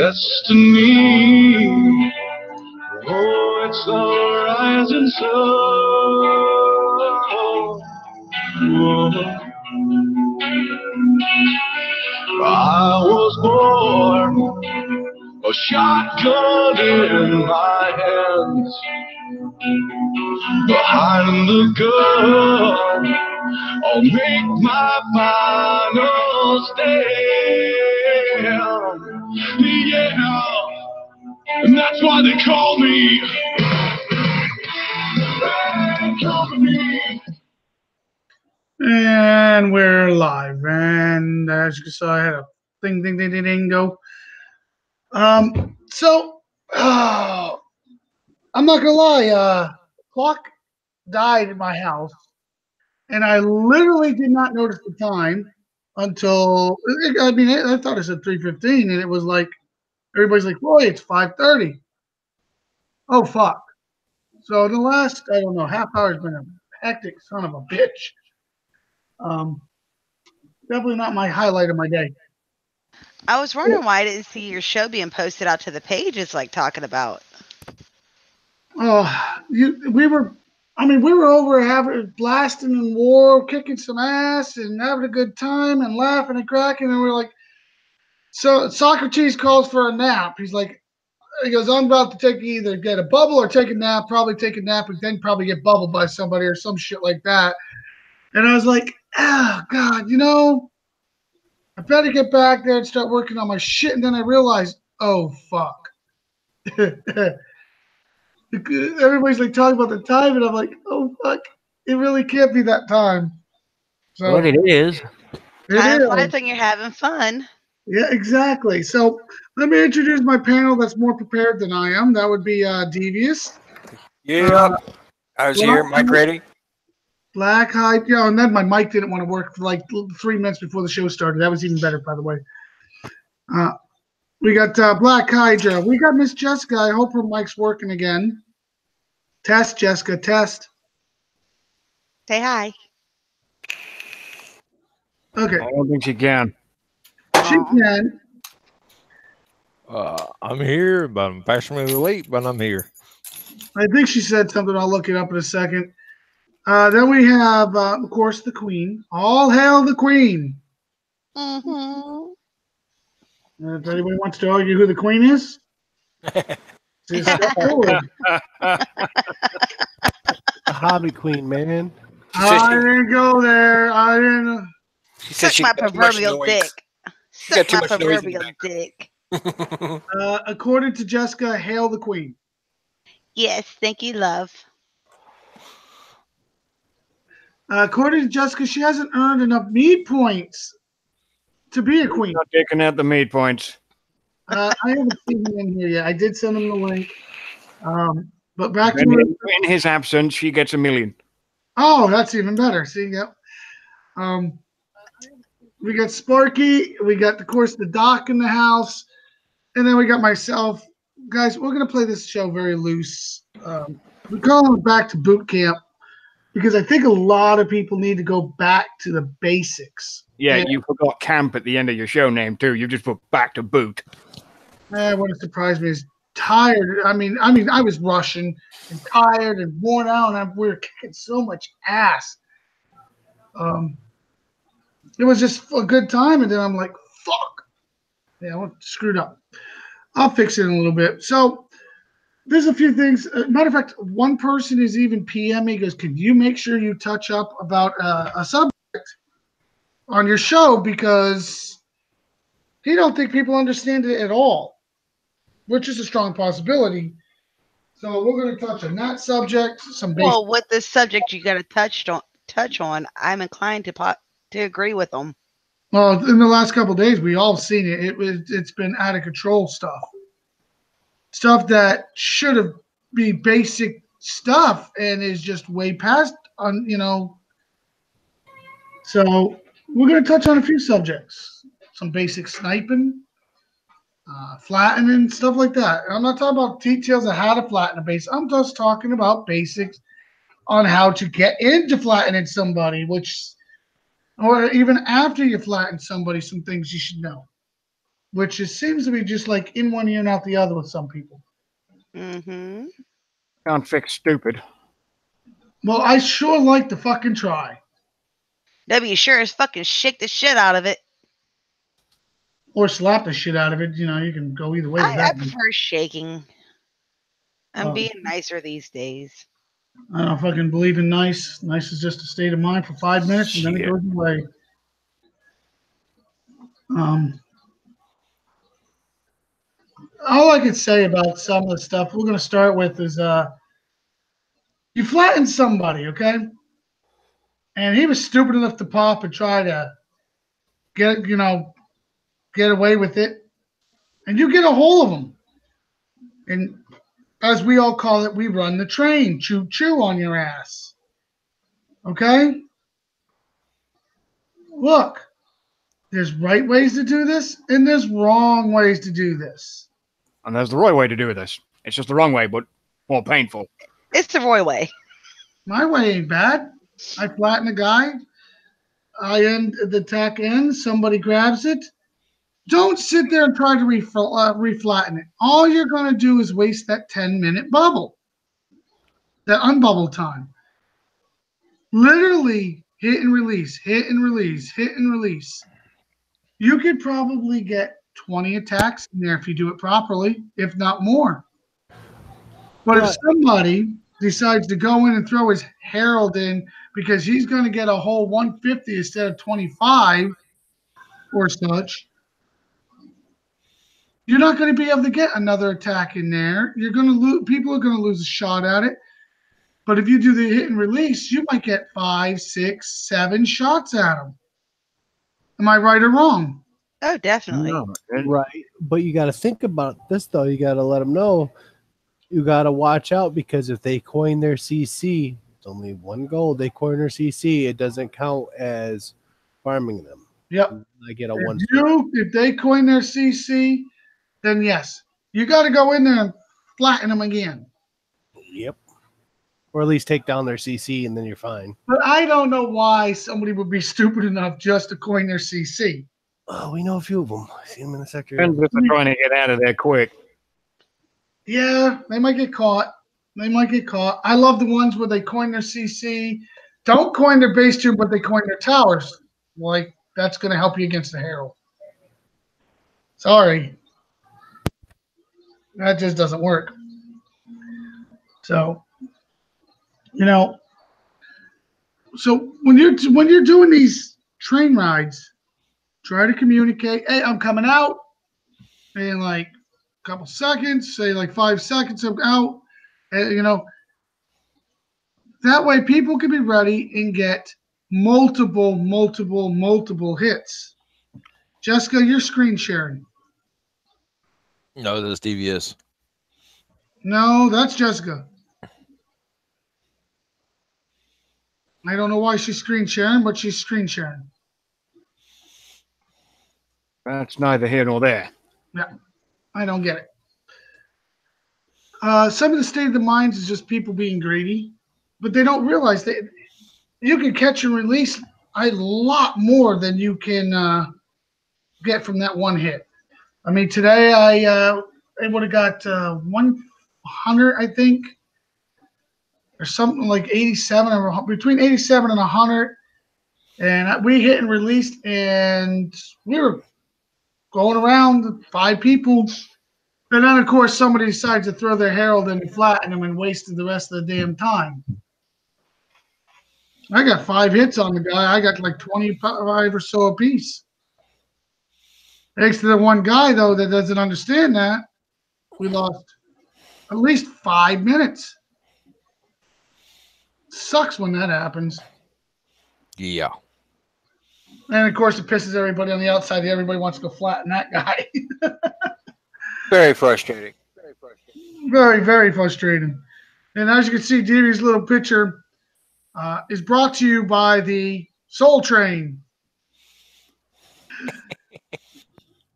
destiny. Oh, it's the rising sun. Whoa. I was born, a shotgun in my hands. Behind the gun, I'll make my final stand. Yeah, and that's why they call me Bad Company. And we're live. And as you saw, I had a ding, ding, ding, ding, ding go. So, I'm not gonna lie. Clock died in my house, and I literally did not notice the time until I thought it said 3:15, and it was like everybody's like, "Boy, it's 5:30." Oh fuck! So the last half hour has been a hectic son of a bitch. Definitely not my highlight of my day. I was wondering why I didn't see your show being posted out to the pages, like talking about. We were over having blasting and war, kicking some ass and having a good time and laughing and cracking, and we're like, so Socrates calls for a nap. He goes, I'm about to either get a bubble or take a nap, probably take a nap and then probably get bubbled by somebody or some shit like that. And I was like, oh God, I better get back there and start working on my shit. And then I realized, oh fuck. Everybody's like talking about the time, and I'm like, oh fuck, it really can't be that time. So well, it is. Time flies when you're having fun. Yeah, exactly. So let me introduce my panel that's more prepared than I am. That would be Devious. Yeah, I was here. Mike ready? Black Hide. Yeah, and then my mic didn't want to work for like 3 minutes before the show started. That was even better, by the way. We got Black Hydra. We got Miss Jessica. I hope her mic's working again. Test, Jessica, test. Say hi. Okay. I don't think she can. She can. I'm here, but I'm fashionably late, but I'm here. I think she said something. I'll look it up in a second. Then we have, of course, the Queen. All hail the Queen. Mm-hmm. If anybody wants to argue who the Queen is, just step forward. A hobby queen, man. I didn't go there. I didn't. She said Suck my proverbial dick. Suck my proverbial dick. According to Jessica, hail the Queen. Yes, thank you, love. According to Jessica, she hasn't earned enough meat points to be a queen. Not taking out the meat points. I haven't seen him in here yet. I did send him the link. But back to in his absence, she gets 1 million. Oh, that's even better. See, yep. We got Sparky. We got, of course, the Doc in the house. And then we got myself. Guys, we're going to play this show very loose. We're calling it Back to Boot Camp because I think a lot of people need to go back to the basics. Yeah, you forgot camp at the end of your show name, too. You just put back to boot. What surprised me is tired. I mean, I was rushing and tired and worn out, and we were kicking so much ass. It was just a good time, and then I'm like, fuck. Yeah, I screwed up. I'll fix it in a little bit. So there's a few things. Matter of fact, one person is even PM me, goes, can you make sure you touch up about a subject on your show because he don't think people understand it at all, which is a strong possibility. So we're going to touch on that subject. Well, with this subject you got to touch on, I'm inclined to agree with them. Well, in the last couple of days, we all seen it. It's been out of control stuff that should have been basic stuff and is just way past So we're going to touch on a few subjects, some basic sniping, flattening, stuff like that. I'm not talking about details of how to flatten a base. I'm just talking about basics on how to get into flattening somebody, or even after you flatten somebody, some things you should know. which seems to be just like in one ear and out the other with some people. Mm-hmm. Can't fix stupid. Well, I sure like to fucking try. W sure as fucking shake the shit out of it. Or slap the shit out of it. You know, you can go either way with I that. prefer shaking. I'm Oh. being nicer these days. I don't fucking believe in nice. Nice is just a state of mind for 5 minutes and then it Shit. goes away. All I could say about some of the stuff we're going to start with is you flatten somebody, okay? And he was stupid enough to pop and try to get away with it. And you get a hold of him. And as we all call it, we run the train. Choo choo on your ass. Okay? Look, there's right ways to do this, and there's wrong ways to do this. And there's the right way to do this. It's just the wrong way, but more painful. It's the Roy way. My way ain't bad. I flatten a guy. I end the tack end. Somebody grabs it. Don't sit there and try to reflatten it. All you're going to do is waste that 10-minute bubble, that unbubble time. Literally hit and release, hit and release, hit and release. You could probably get 20 attacks in there if you do it properly, if not more. But if somebody decides to go in and throw his Herald in because he's going to get a whole 150 instead of 25 or such, you're not going to be able to get another attack in there. You're going to lose. People are going to lose a shot at it. But if you do the hit and release, you might get 5, 6, 7 shots at them. Am I right or wrong? Oh, definitely. No, Right. But you got to think about this, though. You got to let them know. You got to watch out because if they coin their CC, it's only one goal. They coin their CC, it doesn't count as farming them. Yep. I get a one. If they coin their CC, then yes, you got to go in there and flatten them again. Yep. Or at least take down their CC, and then you're fine. But I don't know why somebody would be stupid enough just to coin their CC. Oh, we know a few of them. I see them in the sector. depends if they're trying to get out of there quick. Yeah, they might get caught. They might get caught. I love the ones where they coin their CC, don't coin their base tube, but they coin their towers. Like, that's going to help you against the Herald. Sorry. That just doesn't work. So, so when you're doing these train rides, try to communicate, hey, I'm coming out in like a couple seconds, say like 5 seconds, I'm out. And, that way people can be ready and get multiple hits. Jessica, you're screen sharing. No, that's DVS. No, that's Jessica. I don't know why she's screen sharing, but she's screen sharing. That's neither here nor there. Yeah, I don't get it. Some of the state of the minds is just people being greedy, but they don't realize that you can catch and release a lot more than you can get from that one hit. I mean, today I would have got 100, I think, or something like 87, or between 87 and 100. And we hit and released, and we were going around 5 people. And then, of course, somebody decides to throw their Herald in and flatten them and wasted the rest of the damn time. I got 5 hits on the guy. I got like 25 or so apiece. Thanks to the one guy, though, that doesn't understand that, we lost at least 5 minutes. Sucks when that happens. Yeah. And, of course, it pisses everybody on the outside. Everybody wants to go flatten that guy. Very frustrating. Very, very frustrating. And as you can see, Davey's little picture is brought to you by the Soul Train.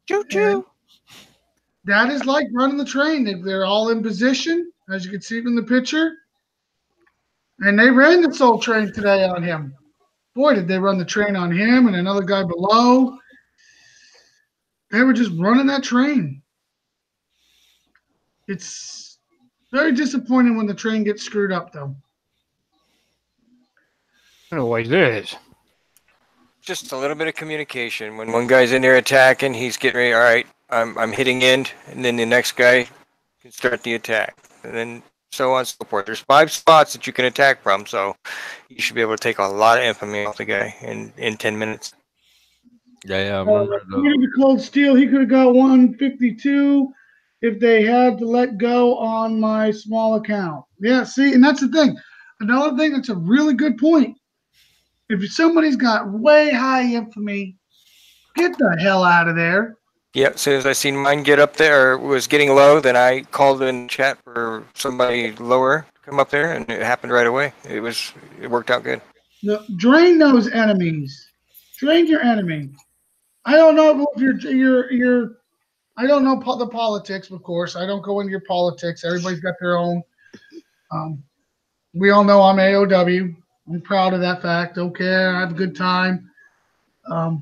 Choo-choo. That is like running the train. They're all in position, as you can see from the picture. And they ran the Soul Train today on him. Boy, did they run the train on him and another guy below. They were just running that train. It's very disappointing when the train gets screwed up, though. It always is. Just a little bit of communication. When one guy's in there attacking, he's getting ready. All right, I'm hitting end, and then the next guy can start the attack, and then so on and so forth. There's 5 spots that you can attack from, so you should be able to take a lot of infamy off the guy in 10 minutes. Yeah, I remember The Cold Steel, he could have got 152 if they had to let go on my small account. Yeah, see, and that's the thing. Another thing that's a really good point. If somebody's got way high infamy, get the hell out of there. Yeah, as soon as I seen mine get up there, or was getting low, then I called in chat for somebody lower to come up there, and it happened right away. It worked out good. Drain those enemies. Drain your enemy. I don't know if you're I don't know the politics, of course. I don't go into your politics. Everybody's got their own. We all know I'm AOW. I'm proud of that fact. Don't care. I have a good time. I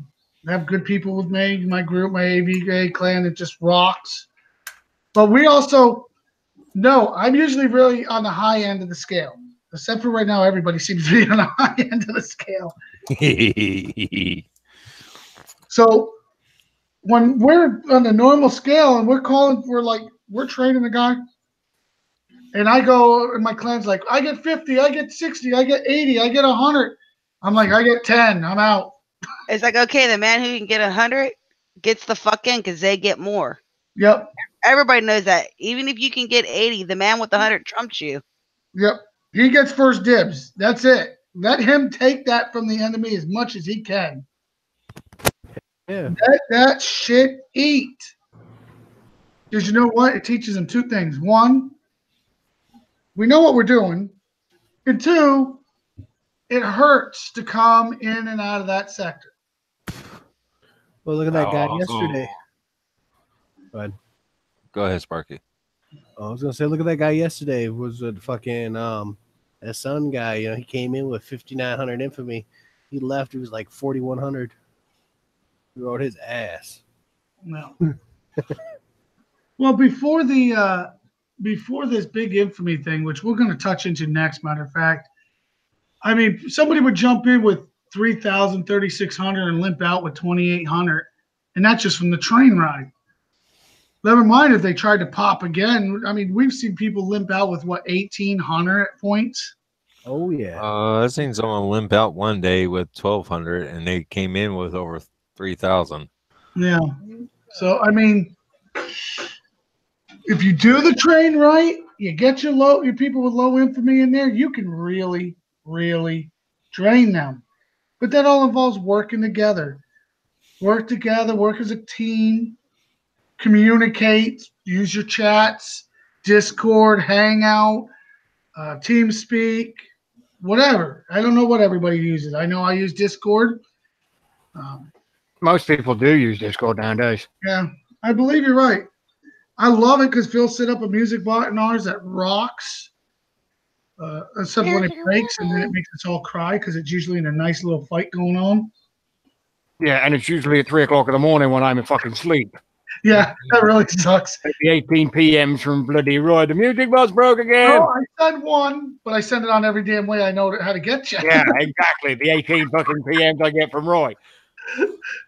have good people with me. My group, my AVA clan, it just rocks. But we also know I'm usually really on the high end of the scale. Except for right now, everybody seems to be on the high end of the scale. So when we're on the normal scale and we're training the guy, and I go, and my clan's like, I get 50, I get 60, I get 80, I get 100. I'm like, I get 10, I'm out. It's like, okay, the man who can get 100 gets the fuck in because they get more. Yep. Everybody knows that. Even if you can get 80, the man with 100 trumps you. Yep. He gets first dibs. That's it. Let him take that from the enemy as much as he can. Yeah. Let that shit eat. Because you know what? It teaches them 2 things. 1, we know what we're doing. And 2, it hurts to come in and out of that sector. Well, look at that guy yesterday. Go ahead, Sparky. I was gonna say, look at that guy yesterday. Was a fucking that Sun guy. You know, he came in with 5,900 infamy. He left. He was like 4,100. He rode his ass. No. Well, before this big infamy thing, which we're going to touch into next, matter of fact, I mean, somebody would jump in with 3,000, 3,600 and limp out with 2,800, and that's just from the train ride. Never mind if they tried to pop again. I mean, we've seen people limp out with, 1,800 points? Oh, yeah. I've seen someone limp out one day with 1,200, and they came in with over 3,000. Yeah. So, I mean, if you do the train right, you get your people with low infamy in there, you can really, really drain them. But that all involves working together. Work together, work as a team, communicate, use your chats, Discord, Hangout, TeamSpeak, whatever. I don't know what everybody uses. I know I use Discord. Most people do use Discord nowadays. Yeah, I believe you're right. I love it because Phil set up a music bot in ours that rocks. Except when it breaks and then it makes us all cry because it's usually in a nice little fight going on. Yeah, and it's usually at 3 o'clock in the morning when I'm in fucking sleep. Yeah, that really sucks. At the 18 PMs from bloody Roy. The music box broke again. Oh, I said 1, but I send it on every damn way I know how to get you. Yeah, exactly. The 18 fucking PMs I get from Roy.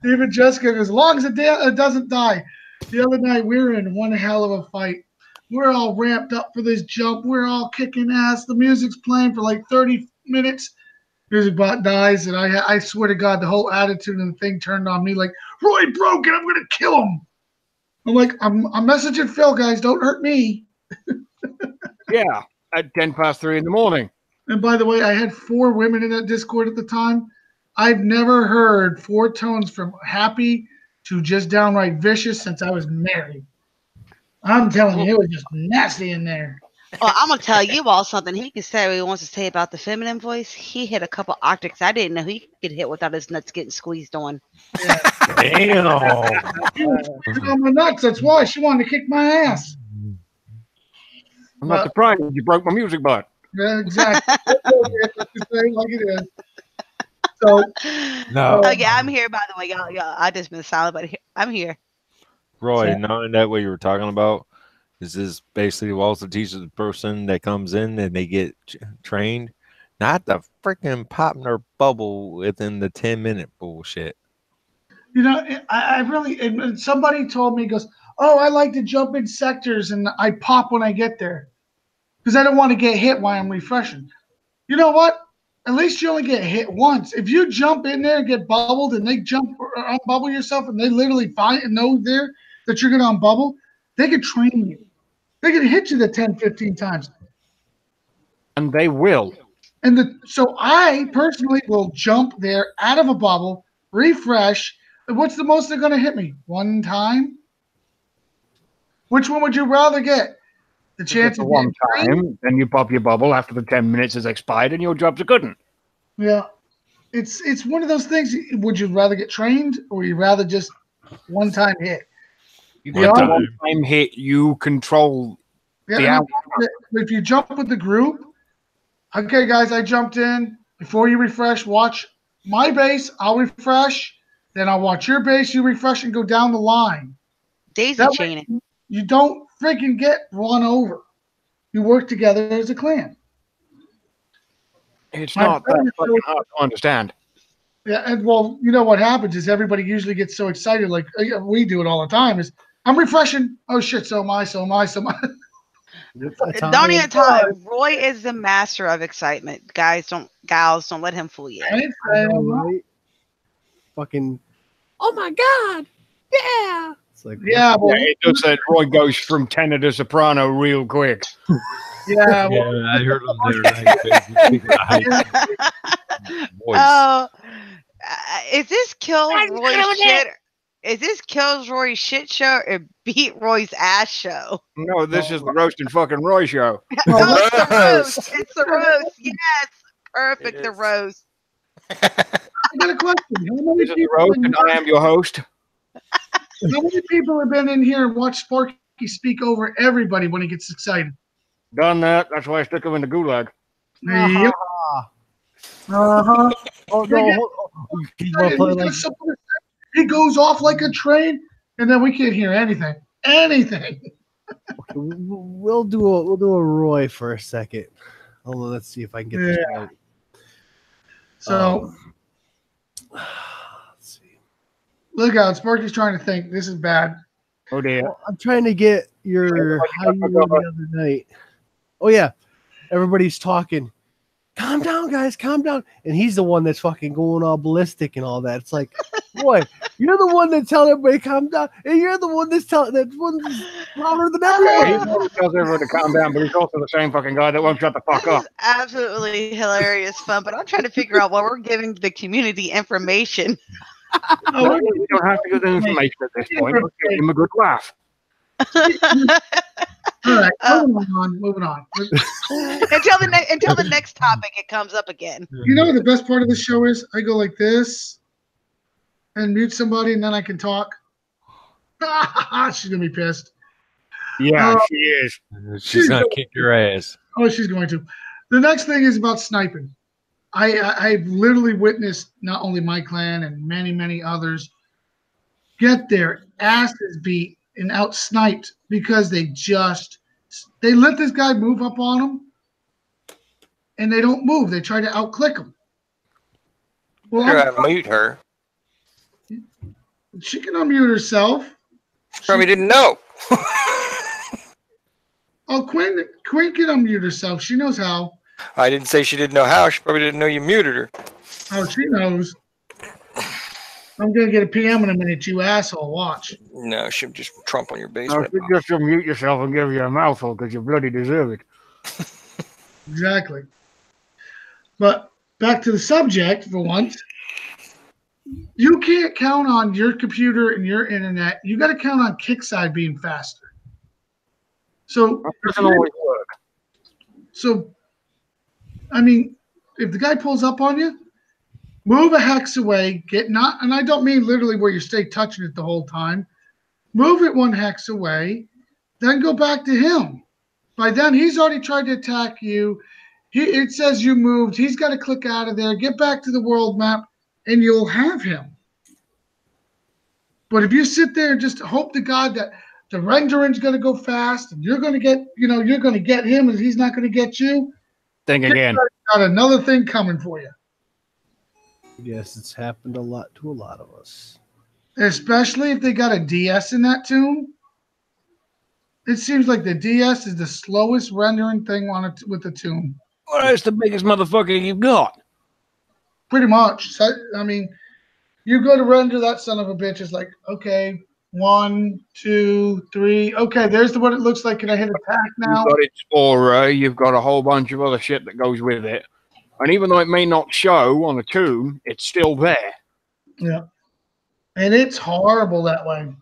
Even Jessica, as long as it doesn't die. The other night, we were in one hell of a fight. We're all ramped up for this jump. We're all kicking ass. The music's playing for like 30 minutes. Music bot dies, and I swear to God, the whole attitude and the thing turned on me like, Roy broke it. I'm going to kill him. I'm like, I'm messaging Phil, guys. Don't hurt me. Yeah, at 3:10 in the morning. And by the way, I had 4 women in that Discord at the time. I've never heard 4 tones from happy to just downright vicious since I was married. I'm telling you, it was just nasty in there. Well, I'm going to tell you all something. He can say what he wants to say about the feminine voice. He hit a couple octaves I didn't know he could hit without his nuts getting squeezed on. Yeah. Damn. She was on my nuts. That's why she wanted to kick my ass. I'm not surprised you broke my music box. Yeah, exactly. Like it is. So, No. Oh, yeah, I'm here, by the way, y'all. I just been silent, but I'm here. Roy, knowing that what you were talking about, is this basically also teaches the person that comes in and they get trained not to freaking pop their bubble within the 10-minute bullshit. You know, I really, and somebody told me, goes, oh, I like to jump in sectors and I pop when I get there because I don't want to get hit while I'm refreshing. You know what? At least you only get hit once. If you jump in there and get bubbled and they jump or unbubble yourself and they literally find and know there that you're going to unbubble, they could train you. They could hit you the 10, 15 times. And they will. And so I personally will jump there out of a bubble, refresh. What's the most they're going to hit me? One time? Which one would you rather get? The chance of one getting trained? time, then you pop your bubble after the 10 minutes has expired and your job's a good one. Yeah. It's one of those things. Would you rather get trained or would you rather just one time hit? You Yeah. get one time hit, you control the Yeah. outcome. If you jump with the group, okay, guys, I jumped in. Before you refresh, watch my base. I'll refresh. Then I'll watch your base. You refresh and go down the line. Daisy That way chaining. you don't freaking get run over. You work together as a clan. It's My not that friend- fucking hard to understand. Yeah, and well, you know what happens is everybody usually gets so excited, like we do it all the time. Is I'm refreshing. Oh shit! So am I. So am I. So am I. Don't even talk. Roy is the master of excitement. Gals, don't let him fool you. I know, right? Fucking, oh my god, yeah! It's like, Yeah, well, Yeah, it does that. Roy goes from tenor to soprano real quick. yeah, Yeah, well, I heard him there. Speaking of height, voice. Oh, is this Roy's shit? Is this Kills Roy's shit show or Beat Roy's ass show? No, this is the roasting fucking Roy show. No, it's the roast. It's the roast. Yes, perfect. It The is. roast. I got a question. How many This is the people roast, and I am your host. How many people have been in here and watched Sparky speak over everybody when he gets excited? Done that. That's why I stuck him in the gulag. Yep. Uh-huh. Oh no! You want to play like He goes off like a train, and then we can't hear anything. Anything. we'll do a Roy for a second. Hold on, let's see if I can get this right. So Let's see. look out, Sparky's trying to think. This is bad. Oh dear. Well, I'm trying to get your how you were the other night. Oh yeah, everybody's talking. Calm down, guys. Calm down. And he's the one that's fucking going all ballistic and all that. It's like, boy, you're the one that's telling everybody calm down, and you're the one that's telling that one that's louder than He everyone. always tells everyone to calm down, but he's also the same fucking guy that won't shut the fuck This up. is absolutely hilarious fun, but I'm trying to figure out why we're giving the community information. Oh, You don't have to give them information at this point. Let's give him a good laugh. all right, Uh, moving on. until the next topic it comes up again. You know what the best part of the show is? I go like this and mute somebody, and then I can talk. She's gonna be pissed. Yeah, she is. She's gonna kick your ass. Oh, she's going to. The next thing is about sniping. I've literally witnessed not only my clan and many, many others get their asses beat and out sniped because they let this guy move up on them and they don't move. They try to outclick him. Well, Better unmute her. she can unmute herself. Probably didn't know. Oh, Quinn can unmute herself. She knows how. I didn't say she didn't know how. She probably didn't know you muted her. Oh, she knows. I'm gonna get a PM in a minute, you asshole. Watch. No, she'll just trump on your No, basement. you just mute yourself and give you a mouthful because you bloody deserve it. Exactly. But back to the subject for once. You can't count on your computer and your internet. You got to count on Kickside being faster. So, That doesn't always work. so, I mean, if the guy pulls up on you, move a hex away. And I don't mean literally where you stay touching it the whole time. Move it one hex away, then go back to him. By then, he's already tried to attack you. It says you moved. He's got to click out of there, get back to the world map, and you'll have him. But if you sit there and just hope to God that the rendering's going to go fast and you're going to get, you're going to get him and he's not going to get you, Think again. got another thing coming for you. Yes, it's happened a lot to a lot of us. Especially if they got a DS in that tune. It seems like the DS is the slowest rendering thing on it with the tune. Well, that's the biggest motherfucker you've got. Pretty much. So, I mean, you go to render that son of a bitch. It's like, okay, 1, 2, 3. Okay, there's what it looks like. Can I hit attack now? You've got Explorer. You've got a whole bunch of other shit that goes with it. And even though it may not show on the tune, it's still there. Yeah. And it's horrible that way.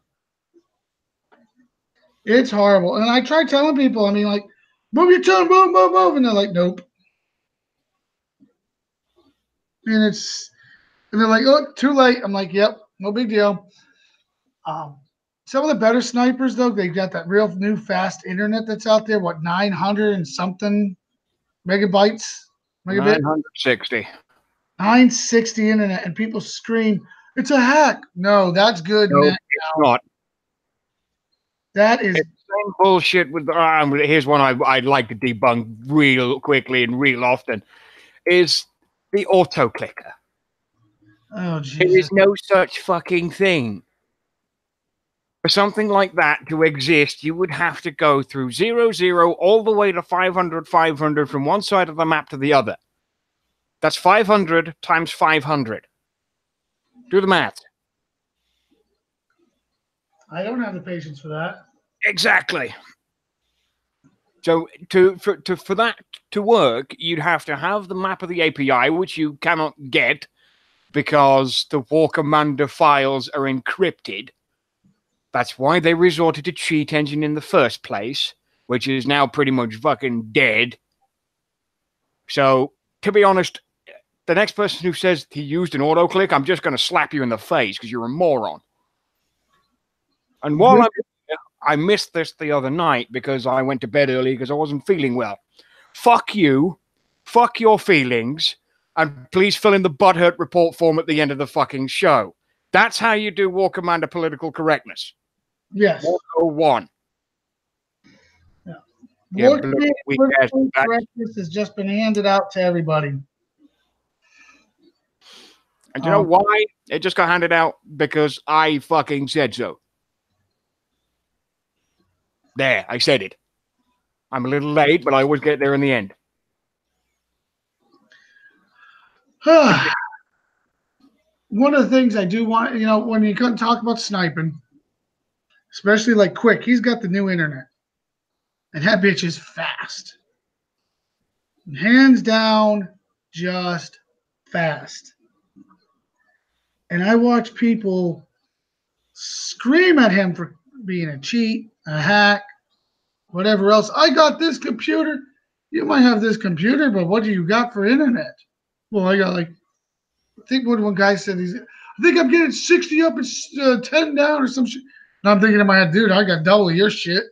It's horrible. And I try telling people, I mean, like, move your tune, move, move, move. And they're like, nope. And they're like, oh, too late. I'm like, yep, no big deal. Some of the better snipers, though, they got that real new fast internet that's out there. What, 900 and something megabytes? Megabit? 960. 960 internet. And people scream, it's a hack. No, that's good. No, net it's now. not. That is It's the same bullshit with. Here's one I'd like to debunk real quickly and real often: is the auto clicker. oh There Jesus. is no such fucking thing. For something like that to exist, you would have to go through 0, 0 all the way to 500, 500 from one side of the map to the other. That's 500 times 500. Do the math. I don't have the patience for that. Exactly. So for that to work, you'd have to have the map of the API, which you cannot get because the War Commander files are encrypted. That's why they resorted to Cheat Engine in the first place, which is now pretty much fucking dead. So, to be honest, the next person who says he used an auto-click, I'm just going to slap you in the face because you're a moron. And while I missed this the other night because I went to bed early because I wasn't feeling well. Fuck you. Fuck your feelings. And please fill in the butthurt report form at the end of the fucking show. That's how you do War Commander political correctness. Yes. 101. Yeah. Yeah, War Commander political correctness has just been handed out to everybody. And you know why? It just got handed out because I fucking said so. There, I said it. I'm a little late, but I always get there in the end. One of the things I do want, when you come talk about sniping, especially like Quick, he's got the new internet. And that bitch is fast. And hands down, just fast. And I watch people scream at him for being a cheat, a hack, whatever else. I got this computer. You might have this computer, but what do you got for internet? Well, I got I think what one guy said, I think I'm getting 60 up and 10 down or some shit. And I'm thinking in my head, dude, I got double your shit.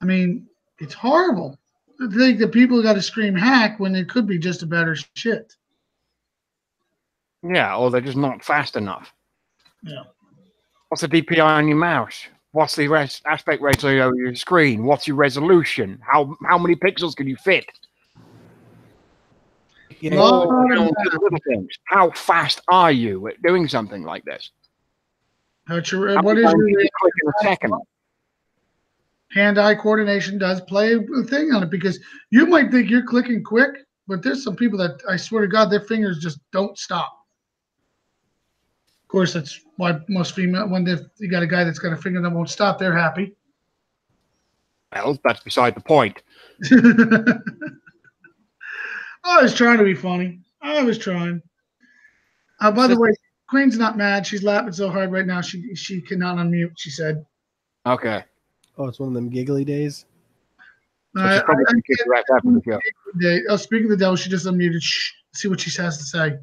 I mean, it's horrible to think that people got to scream hack when it could be just a better shit. Yeah, or they're just not fast enough. Yeah. What's the DPI on your mouse? What's the aspect ratio of your screen? What's your resolution? How many pixels can you fit? Little things. How fast are you at doing something like this? What is your click in a second? Hand-eye coordination does play a thing on it because you might think you're clicking quick, but there's some people that I swear to God, their fingers just don't stop. Of course, that's why most female, when you got a guy that's got a finger that won't stop, they're happy. Well, that's beside the point. I was trying to be funny. I was trying. By the way, Queen's not mad. She's laughing so hard right now. She cannot unmute, she said. Okay. Oh, it's one of them giggly days. So speaking of the devil, she just unmuted. Shh. See what she has to say.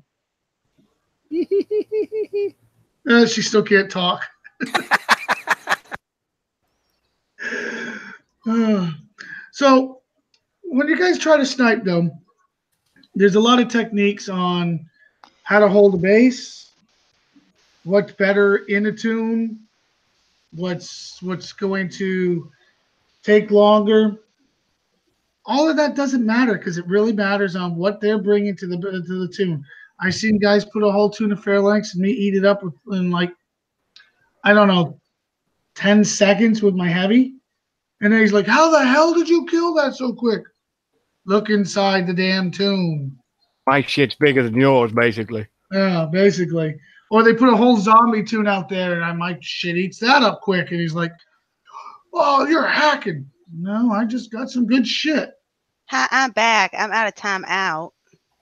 She still can't talk. So, when you guys try to snipe, though, there's a lot of techniques on how to hold a base, what's better in a tune, what's going to take longer. All of that doesn't matter because it really matters on what they're bringing to the tune. I've seen guys put a whole tune of Fairlanks and me eat it up in like, I don't know, 10 seconds with my heavy. And then he's like, how the hell did you kill that so quick? Look inside the damn tune. My shit's bigger than yours, basically. Yeah, basically. Or they put a whole zombie tune out there, and I'm like, shit eats that up quick. And he's like, oh, you're hacking. No, I just got some good shit. Hi, I'm back. I'm out of time out.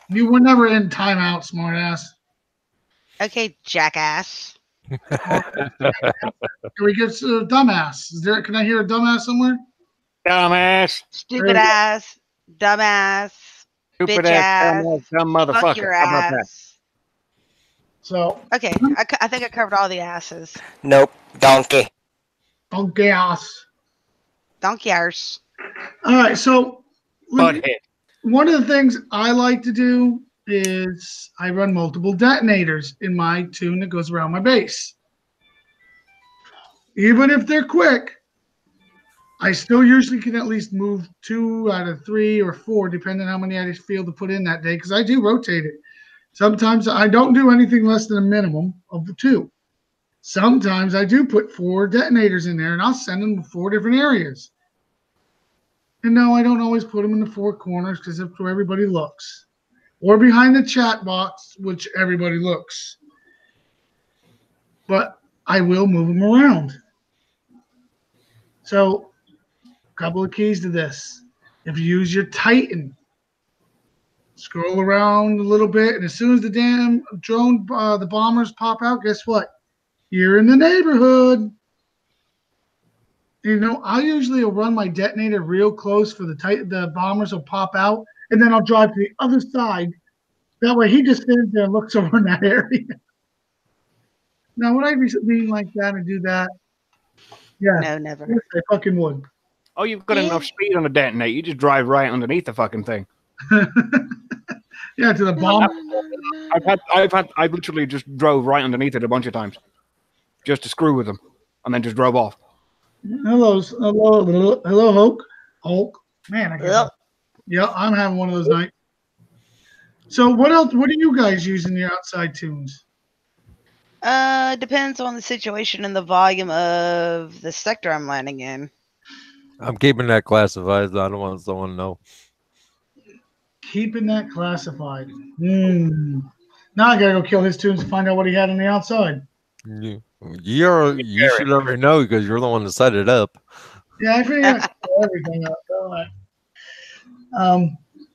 You were never in timeout, smartass. Okay, jackass. Can we get dumbass? Can I hear a dumbass somewhere? Dumbass. Stupid ass. Dumbass. Stupid Bitch ass. ass. Dumb motherfucker. Fuck your How about that? ass. So, Okay, I think I covered all the asses. Nope. Donkey. donkey ass. Donkey arse. All right, so Butthead. one of the things I like to do is I run multiple detonators in my tune that goes around my base. Even if they're quick, I still usually can at least move 2 out of 3 or 4, depending on how many I feel to put in that day, because I do rotate it. Sometimes I don't do anything less than a minimum of the 2. Sometimes I do put 4 detonators in there, and I'll send them to 4 different areas. And no, I don't always put them in the 4 corners because that's where everybody looks. Or behind the chat box, which everybody looks. But I will move them around. So, a couple of keys to this. If you use your Titan, scroll around a little bit, and as soon as the damn drone, the bombers pop out, guess what? You're in the neighborhood. You know, I usually will run my detonator real close for the bombers will pop out, and then I'll drive to the other side. That way he just stands there and looks over in that area. Now, would I be being like that and do that? Yeah. No, never. Yes, I fucking would. Oh, you've got enough speed on a detonator. You just drive right underneath the fucking thing. Yeah, to the bomb. I've literally just drove right underneath it a bunch of times, just to screw with them, and then just drove off. Hello, Hulk. Man, I got. Yeah, I'm having one of those nights. So, what else? What do you guys use in your outside tunes? Depends on the situation and the volume of the sector I'm landing in. I'm keeping that classified. I don't want someone to know. Keeping that classified. Now I gotta go kill his tunes to find out what he had on the outside. You should already know because you're the one that set it up. Yeah, I figured out everything up.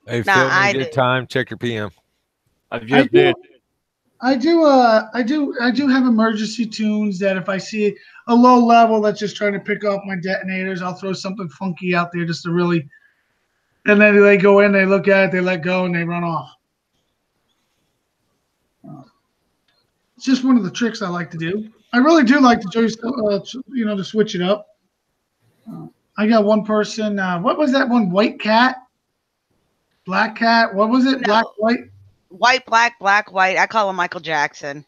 Hey, Nah, Phil, when I you get do. time, check your PM. I just did. I do have emergency tunes that if I see a low level that's just trying to pick off my detonators, I'll throw something funky out there just to really, and then they go in, they look at it, they let go, and they run off. It's just one of the tricks I like to do. I really do like to do, to switch it up. I got one person. What was that one? White cat, black cat. What was it? No. Black, white. White, black, black, white. I call him Michael Jackson.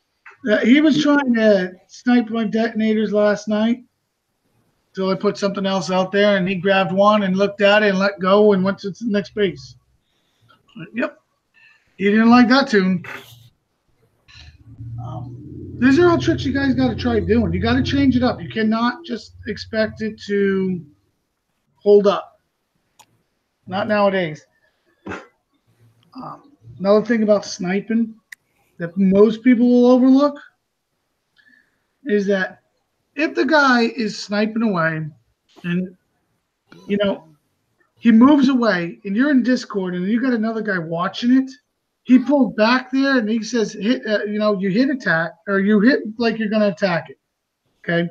He was trying to snipe my detonators last night. So I put something else out there, and he grabbed one and looked at it and let go and went to the next base. Yep. He didn't like that tune. These are all tricks you guys got to try doing. You got to change it up. You cannot just expect it to hold up. Not nowadays. Another thing about sniping that most people will overlook is that if the guy is sniping away and, he moves away and you're in Discord and you got another guy watching it, he pulled back there and he says, hit, you hit attack or you hit like you're going to attack it. Okay.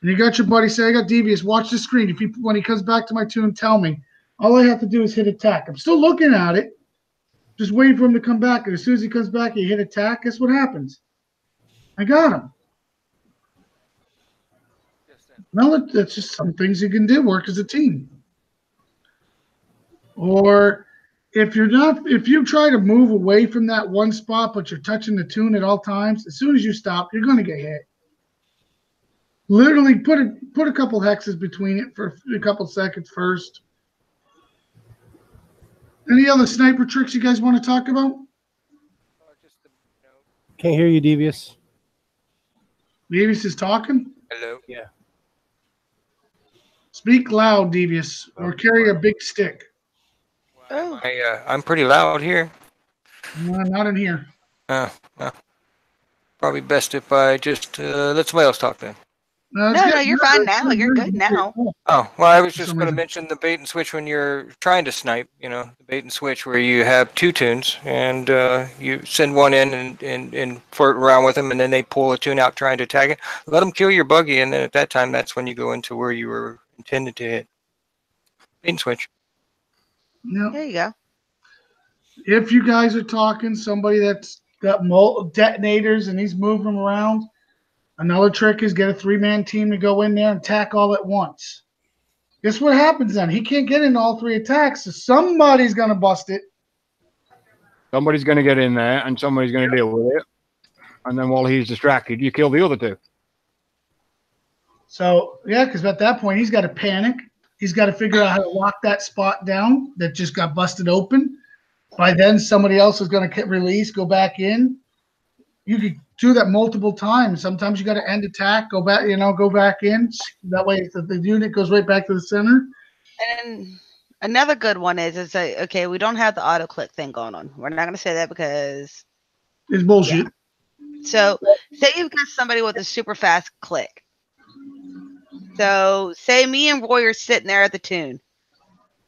And you got your buddy say, I got devious, watch the screen. When he comes back to my tune, tell me. All I have to do is hit attack. I'm still looking at it. Just waiting for him to come back. And as soon as he comes back, you hit attack. Guess what happens? I got him. Well, that's just some things you can do. Work as a team. Or if you try to move away from that one spot, but you're touching the tune at all times, as soon as you stop, you're going to get hit. Literally put a couple hexes between it for a couple seconds first. Any other sniper tricks you guys want to talk about? Can't hear you, Devious. Devious is talking? Hello. Yeah. Speak loud, Devious, or carry a big stick. Oh. I'm pretty loud here. No, not in here. Well, probably best if I just let somebody else talk then. No, No, you're fine now. You're good now. Oh, well, I was just some going to reason. mention the bait and switch when you're trying to snipe, the bait and switch where you have two tunes and you send one in and flirt around with them and then they pull a tune out trying to tag it. Let them kill your buggy and then at that time, that's when you go into where you were intended to hit. Bait and switch. No. There you go. If you guys are talking, somebody that's got detonators and he's moving them around, another trick is get a 3-man team to go in there and attack all at once. Guess what happens then? He can't get in all 3 attacks, so somebody's going to bust it. Somebody's going to get in there and somebody's going to deal with it. And then while he's distracted, you kill the other 2. So, yeah, because at that point, he's got to panic. He's got to figure out how to lock that spot down that just got busted open. By then, somebody else is going to get released, go back in. You could do that multiple times. Sometimes you got to end attack, go back in. That way, the unit goes right back to the center. And another good one is okay, we don't have the auto click thing going on. We're not going to say that because it's bullshit. Yeah. So, say you've got somebody with a super fast click. So, say me and Roy are sitting there at the tune.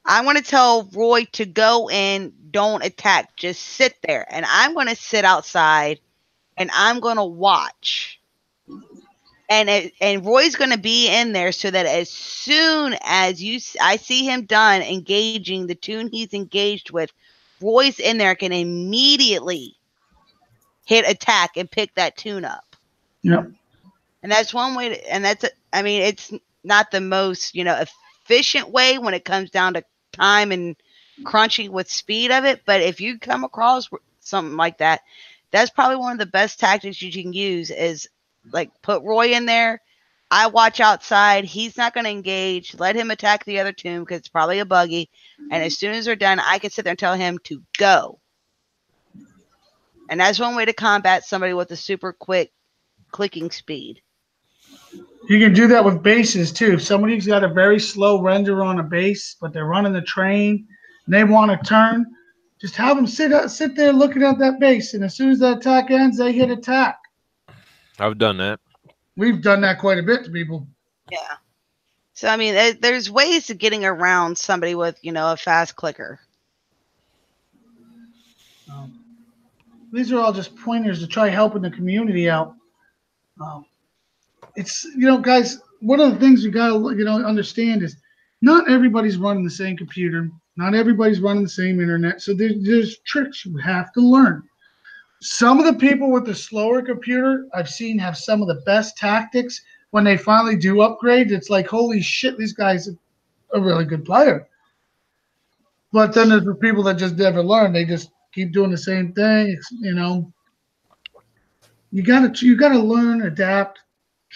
I want to tell Roy to go in, don't attack, just sit there. And I'm going to sit outside and I'm going to watch. And Roy's going to be in there so that as soon as I see him done engaging the tune he's engaged with, Roy's in there can immediately hit attack and pick that tune up. Yep. And that's one way it's not the most, efficient way when it comes down to time and crunching with speed of it. But if you come across something like that, that's probably one of the best tactics you can use is like put Roy in there. I watch outside. He's not going to engage. Let him attack the other tune because it's probably a buggy. And as soon as they're done, I can sit there and tell him to go. And that's one way to combat somebody with a super quick clicking speed. You can do that with bases too. If somebody's got a very slow render on a base, but they're running the train and they want to turn, just have them sit there looking at that base. And as soon as that attack ends, they hit attack. I've done that. We've done that quite a bit to people. Yeah. So, there's ways to getting around somebody with, a fast clicker. These are all just pointers to try helping the community out. It's, guys, one of the things you got to, understand is not everybody's running the same computer. Not everybody's running the same internet. So there's tricks you have to learn. Some of the people with the slower computer I've seen have some of the best tactics. When they finally do upgrade, it's like, holy shit, these guys are a really good player. But then there's the people that just never learn. They just keep doing the same thing. You gotta learn, adapt,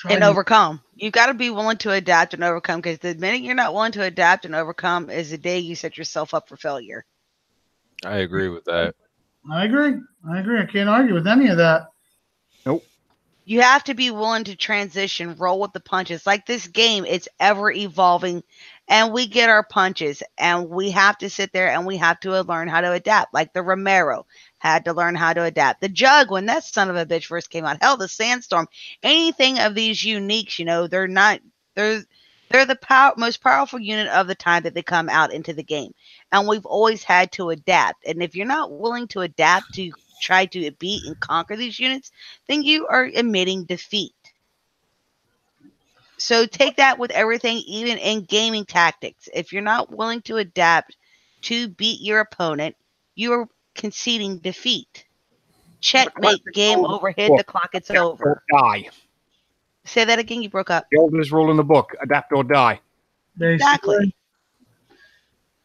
and overcome. You've got to be willing to adapt and overcome, because the minute you're not willing to adapt and overcome is the day you set yourself up for failure. I agree with that. I agree. I can't argue with any of that. Nope. You have to be willing to transition, roll with the punches. Like this game, it's ever evolving, and we get our punches, and we have to sit there and we have to learn how to adapt. Like the Romero had to learn how to adapt. The Jug, when that son of a bitch first came out, hell, the Sandstorm, anything of these uniques, they're the most powerful unit of the time that they come out into the game. And we've always had to adapt. And if you're not willing to adapt to try to beat and conquer these units, then you are admitting defeat. So take that with everything, even in gaming tactics. If you're not willing to adapt to beat your opponent, you're conceding defeat. Checkmate, game over, hit the clock, it's over. Die. Say that again, you broke up. The oldest rule in the book, adapt or die. Exactly.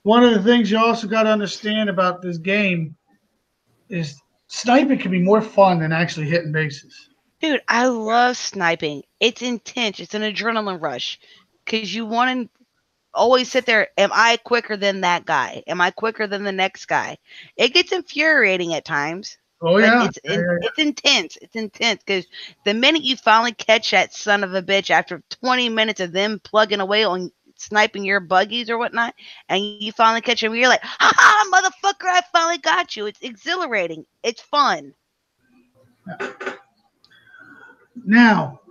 One of the things you also got to understand about this game is sniping can be more fun than actually hitting bases. Dude, I love sniping. It's intense. It's an adrenaline rush because you want to always sit there. Am I quicker than that guy? Am I quicker than the next guy? It gets infuriating at times, Oh but yeah, it's intense. It's intense because the minute you finally catch that son of a bitch after 20 minutes of them plugging away on sniping your buggies or whatnot, and you finally catch them, you're like, ha ha, motherfucker, I finally got you. It's exhilarating. It's fun. Now,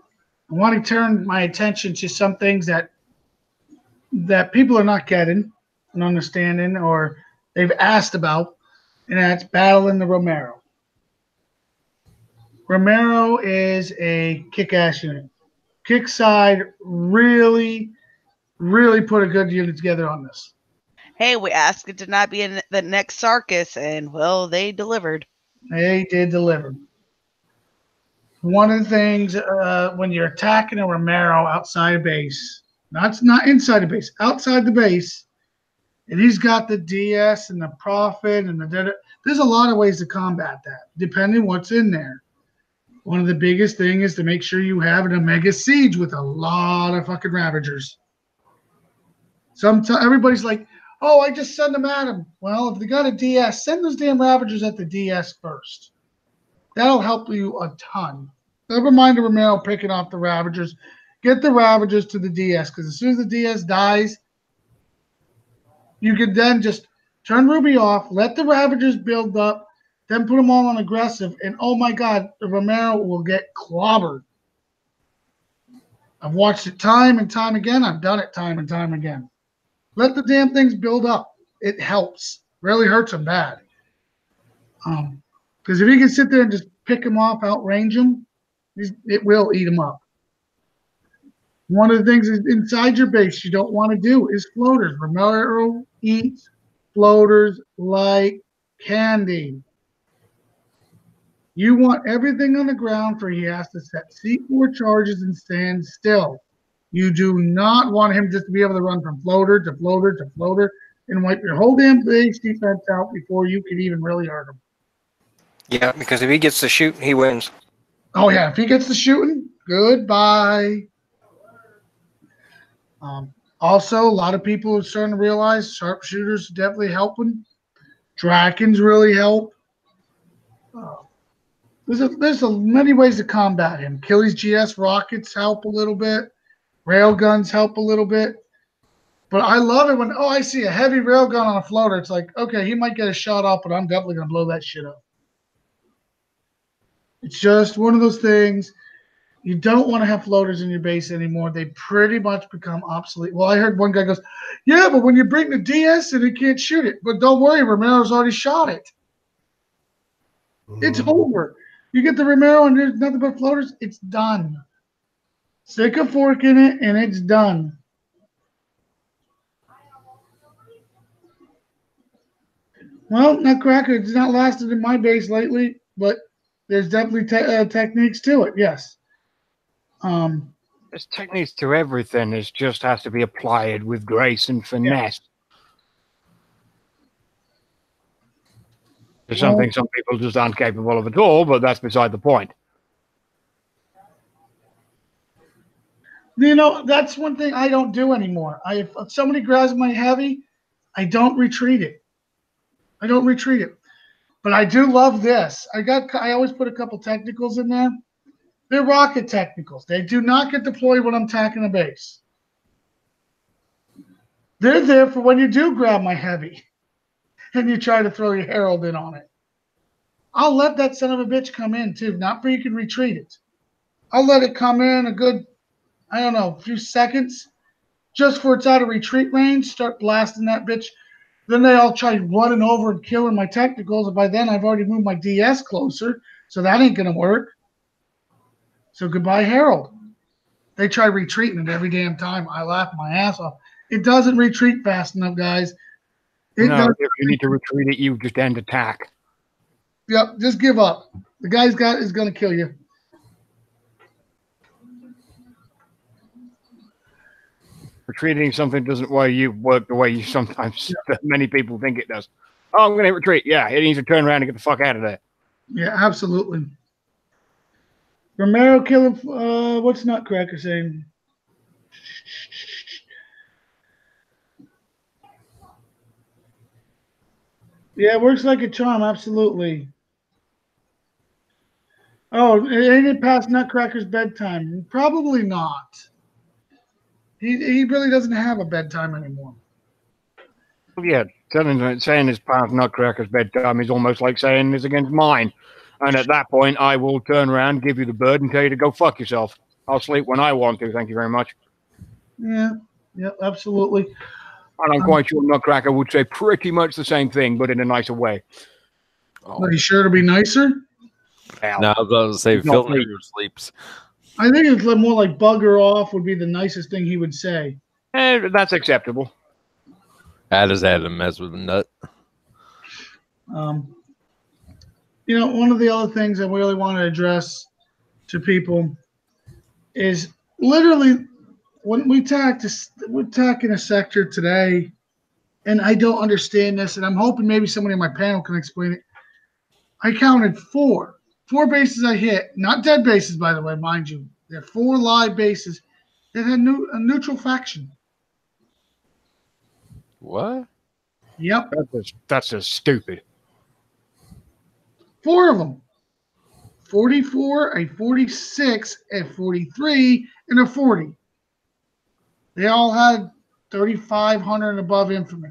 I want to turn my attention to some things that people are not getting and understanding, or they've asked about, and that's battling the Romero. Romero is a kick-ass unit. Kickside really, really put a good unit together on this. Hey, we asked it to not be in the next Sarkis, and well, they delivered. They did deliver. One of the things when you're attacking a Romero outside of base, not inside the base, outside the base, and he's got the DS and the Prophet and there's a lot of ways to combat that, depending what's in there. One of the biggest thing is to make sure you have an Omega Siege with a lot of fucking Ravagers. Sometimes everybody's like, oh, I just send them at him. Well, if they got a DS, send those damn Ravagers at the DS first. That'll help you a ton. Never mind the Romero picking off the Ravagers. Get the Ravagers to the DS, because as soon as the DS dies, you can then just turn Ruby off, let the Ravagers build up, then put them all on aggressive, and oh my God, the Romero will get clobbered. I've watched it time and time again. I've done it time and time again. Let the damn things build up. It helps. Really hurts them bad. Because if you can sit there and just pick them off, outrange them, it will eat them up. One of the things is inside your base you don't want to do is floaters. Romero eats floaters like candy. You want everything on the ground for he has to set C4 charges and stand still. You do not want him just to be able to run from floater to floater to floater and wipe your whole damn base defense out before you can even really hurt him. Yeah, because if he gets to shoot, he wins. Oh yeah, if he gets the shooting, goodbye. Also, a lot of people are starting to realize sharpshooters definitely helping. Drakens really help. There's many ways to combat him. Achilles GS rockets help a little bit. Railguns help a little bit. But I love it when, I see a heavy railgun on a floater. It's like, okay, he might get a shot off, but I'm definitely going to blow that shit up. It's just one of those things. You don't want to have floaters in your base anymore. They pretty much become obsolete. Well, I heard one guy goes, yeah, but when you bring the DS in, it can't shoot it. But don't worry, Romero's already shot it. It's over. You get the Romero and there's nothing but floaters, it's done. Stick a fork in it and it's done. Well, Nutcracker, it's not lasted in my base lately, but there's definitely techniques to it, yes. There's techniques to everything. It just has to be applied with grace and finesse. It's something some people just aren't capable of at all, but that's beside the point. You know, that's one thing I don't do anymore. If somebody grabs my heavy, I don't retreat it. But I do love this. I always put a couple technicals in there. They're rocket technicals. They do not get deployed when I'm attacking a base. They're there for when you do grab my heavy and you try to throw your Herald in on it. I'll let that son of a bitch come in too, not for you can retreat it. I'll let it come in a good, a few seconds, just for it's out of retreat range, start blasting that bitch. Then they all try running over and killing my technicals, and by then I've already moved my DS closer, so that ain't going to work. So goodbye, Herald. They try retreating it every damn time. I laugh my ass off. It doesn't retreat fast enough, guys. If you need to retreat it, you just end attack. Yep, just give up. The guy's is going to kill you. For treating something doesn't work the way you sometimes many people think it does. Oh, I'm going to retreat. Yeah, it needs to turn around and get the fuck out of there. Yeah, absolutely. Romero killer. What's Nutcracker saying? Yeah, it works like a charm. Absolutely. Oh, ain't it past Nutcracker's bedtime? Probably not. He really doesn't have a bedtime anymore. Well, yeah, saying it's past Nutcracker's bedtime is almost like saying it's against mine. And at that point, I will turn around, give you the bird, and tell you to go fuck yourself. I'll sleep when I want to. Thank you very much. Yeah, absolutely. And I'm quite sure Nutcracker would say pretty much the same thing, but in a nicer way. Are you sure to be nicer? Well, No, I was going to say not Phil me. never sleeps. I think it's more like bugger off would be the nicest thing he would say. That's acceptable. I just had to mess with a nut. One of the other things I really want to address to people is literally when we're attacking a sector today, and I don't understand this, and I'm hoping maybe somebody on my panel can explain it. I counted four bases I hit, not dead bases, by the way, mind you. They're 4 live bases that had a neutral faction. What? Yep, That's just stupid. 4 of them. 44, a 46, a 43, and a 40. They all had 3,500 and above infamy.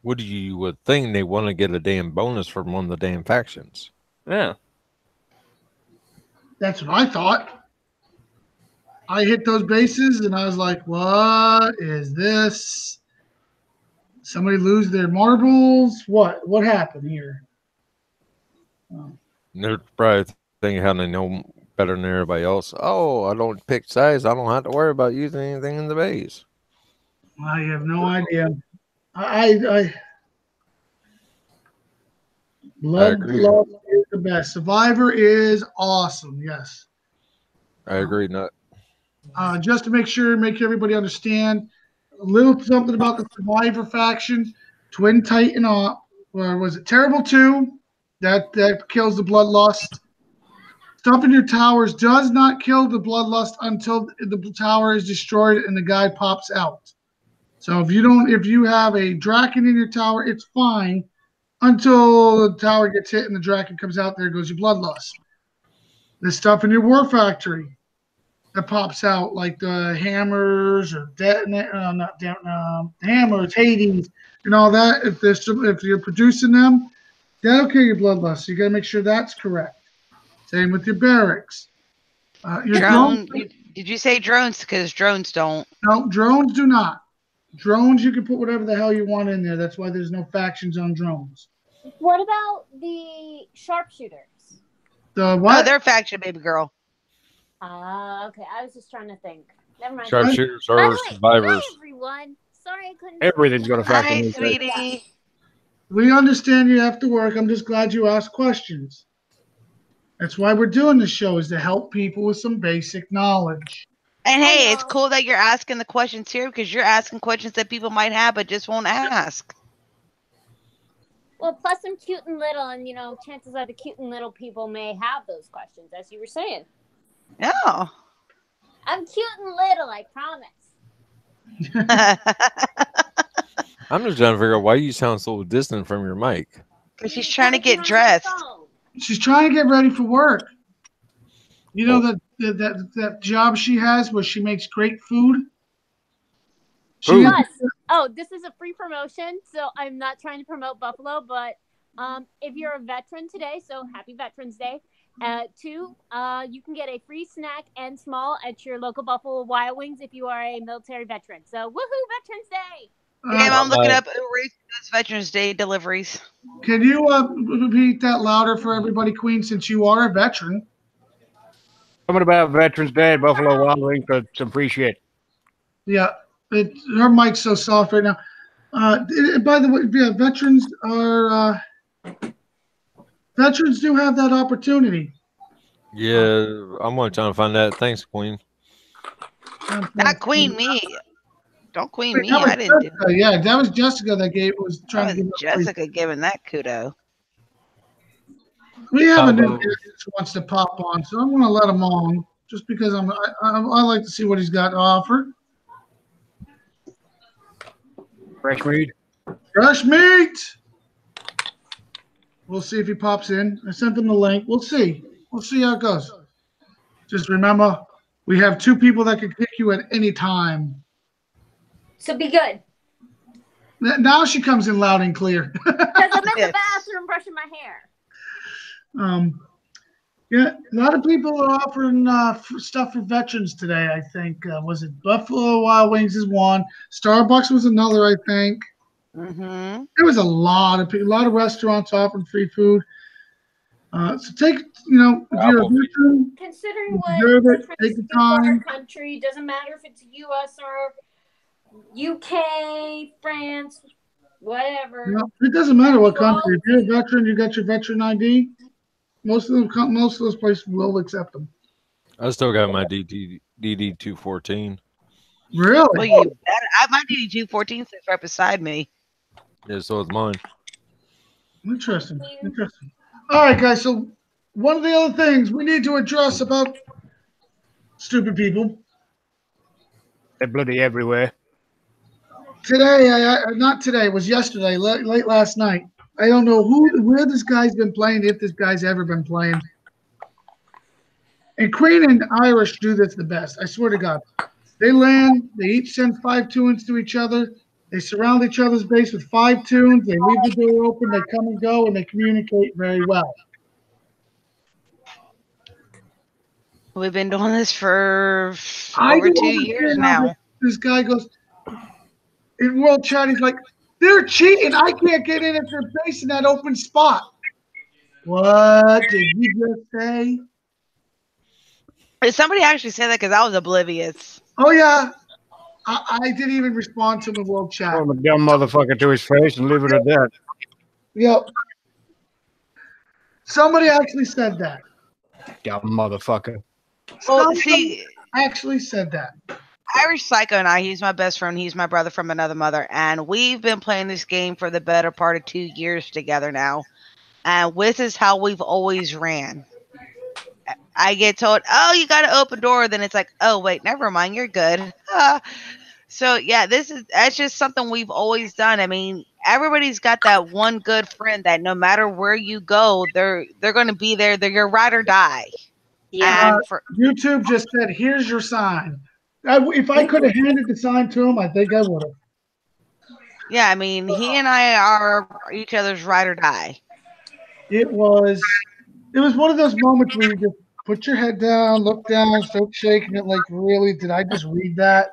What you would think they want to get a damn bonus from one of the damn factions? Yeah. That's what I thought. I hit those bases and I was like, what is this? Somebody lose their marbles? What happened here? They're probably thinking how they know better than everybody else. Oh, I don't pick size. I don't have to worry about using anything in the base. I have no idea. I Bloodlust is the best. Survivor is awesome. Yes. I agree. Not. Just to make everybody understand, a little something about the Survivor faction. Twin Titan, or was it Terrible 2? That kills the Bloodlust. Stuff in your towers does not kill the Bloodlust until the tower is destroyed and the guy pops out. So if you have a Draken in your tower, it's fine until the tower gets hit and the Draken comes out. There goes your Bloodlust. The stuff in your War Factory that pops out, like the hammers or hammers, Hades, and all that. If you're producing them, that'll kill your Bloodlust. So you got to make sure that's correct. Same with your barracks. Your drones. Did you say drones? Because drones don't. No, drones do not. Drones, you can put whatever the hell you want in there. That's why there's no factions on drones. What about the sharpshooters? The what? Oh, they're faction, baby girl. Okay. I was just trying to think. Never mind. Sharpshooters By the are way, survivors. Hi, everyone. Sorry I couldn't. Everything's got a faction. Hi, in it. sweetie. We understand you have to work. I'm just glad you asked questions. That's why we're doing this show, is to help people with some basic knowledge. And hey, it's cool that you're asking the questions here because you're asking questions that people might have but just won't ask. Well, plus I'm cute and little, and chances are the cute and little people may have those questions, as you were saying. Yeah. I'm cute and little, I promise. I'm just trying to figure out why you sound so distant from your mic. Because she's trying to get dressed. She's trying to get ready for work. You know that job she has where she makes great food? Plus, this is a free promotion, so I'm not trying to promote Buffalo, but if you're a veteran today, so happy Veterans Day, 2, you can get a free snack and small at your local Buffalo Wild Wings if you are a military veteran. So, woohoo, Veterans Day! Damn, I'm looking up Uber Eats Veterans Day deliveries. Can you repeat that louder for everybody, Queen, since you are a veteran? Something about Veterans Day at Buffalo Wild Wings for some free shit. Yeah, her mic's so soft right now. By the way, yeah, veterans do have that opportunity. Yeah, I'm going to try to find that. Thanks, Queen. Not Queen, me. Don't queen Wait, me. that was I didn't do it. Jessica. Yeah, that was Jessica that was That trying was to give us Jessica giving that kudo. We have How a new about- guy who wants to pop on, so I'm going to let him on just because I like to see what he's got to offer. Fresh meat. Fresh meat. We'll see if he pops in. I sent him the link. We'll see. We'll see how it goes. Just remember, we have 2 people that can kick you at any time. So be good. Now she comes in loud and clear. Because I'm in Yes. the bathroom brushing my hair. Yeah, a lot of people are offering stuff for veterans today. I think was it Buffalo Wild Wings is one, Starbucks was another. I think Mm-hmm. there was a lot of people, a lot of restaurants offering free food. So take, if you're a veteran, Considering you what deserve we're it. trying Take to the do for our time. country, doesn't matter if it's US or UK, France, whatever. It doesn't matter what We're all- country. If you're a veteran, you got your veteran ID. Most of those places will accept them. I still got my DD 214. Really? Well, you bet. My DD214 sits right beside me. Yeah, so it's mine. Interesting. All right, guys. So one of the other things we need to address about stupid people They're bloody everywhere. today, not today, it was yesterday, late last night. I don't know where this guy's been playing, if this guy's ever been playing. And Queen and Irish do this the best. I swear to God. They land, they each send 5 tunes to each other. They surround each other's base with 5 tunes. They leave the door open, they come and go, and they communicate very well. We've been doing this for I over don't 2 years understand how now. this guy goes in World Chat. He's like, they're cheating. I can't get in at their base in that open spot. What did you just say? Did somebody actually say that? Because I was oblivious. Oh, yeah. I didn't even respond to him in World Chat. Throw the dumb motherfucker to his face and leave it at that. Yep. Somebody actually said that. Dumb motherfucker. Well, Somebody see, actually said that. Irish Psycho and I, he's my best friend. He's my brother from another mother. And we've been playing this game for the better part of 2 years together now. And this is how we've always ran. I get told, oh, you got to open door. Then it's like, oh, wait, never mind. You're good. So, yeah, that's just something we've always done. I mean, everybody's got that one good friend that no matter where you go, they're going to be there. They're your ride or die. Yeah. And for YouTube just said, here's your sign. If I could have handed the sign to him, I think I would have. yeah, I mean, he and I are each other's ride or die. It was one of those moments where you just put your head down, look down, start shaking it like, really? Did I just read that?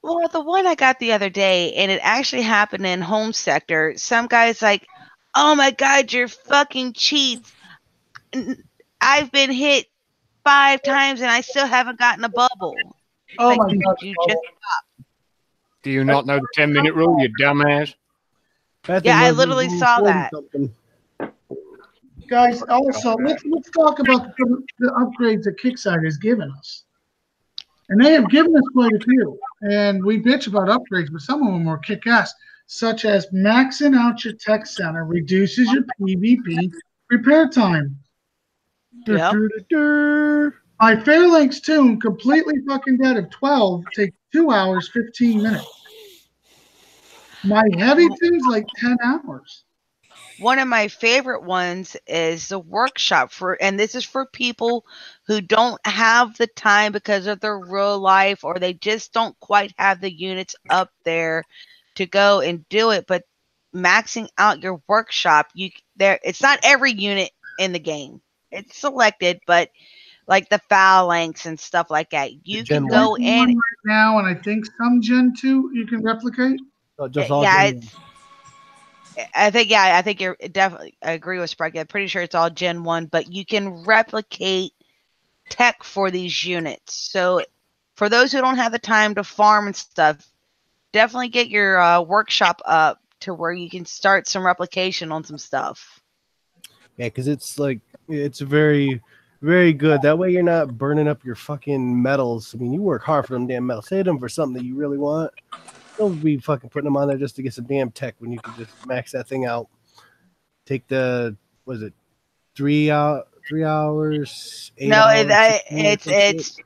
Well, the one I got the other day, and it actually happened in home sector. Some guy's like, oh my God, you're fucking cheats. I've been hit 5 times and I still haven't gotten a bubble. Oh Like, my God. you just Do you not know the 10-minute rule, you dumbass? That Yeah, thing I was literally saw 40 that. something. Guys, also, let's talk about the upgrades that Kickstarter has given us. And they have given us quite a few. And we bitch about upgrades, but some of them are kick-ass, such as maxing out your tech center reduces your PvP repair time. Yep. My Fairlink's tune, completely fucking dead of 12, takes 2 hours, 15 minutes. My heavy tune's like 10 hours. One of my favorite ones is the workshop and this is for people who don't have the time because of their real life, or they just don't quite have the units up there to go and do it. But maxing out your workshop, it's not every unit in the game. It's selected, but like the phalanx and stuff like that, you can go in right now, and I think some Gen 2 you can replicate. So just all yeah, Gen- I think you're definitely. I agree with Sprite. I'm pretty sure it's all Gen 1, but you can replicate tech for these units. So for those who don't have the time to farm and stuff, definitely get your workshop up to where you can start some replication on some stuff. Yeah, because it's very, very good. That way you're not burning up your fucking metals. I mean, you work hard for them damn metals. Save them for something that you really want. They'll be fucking putting them on there just to get some damn tech when you can just max that thing out. Take the, was it 3 hours, 8 No, hours?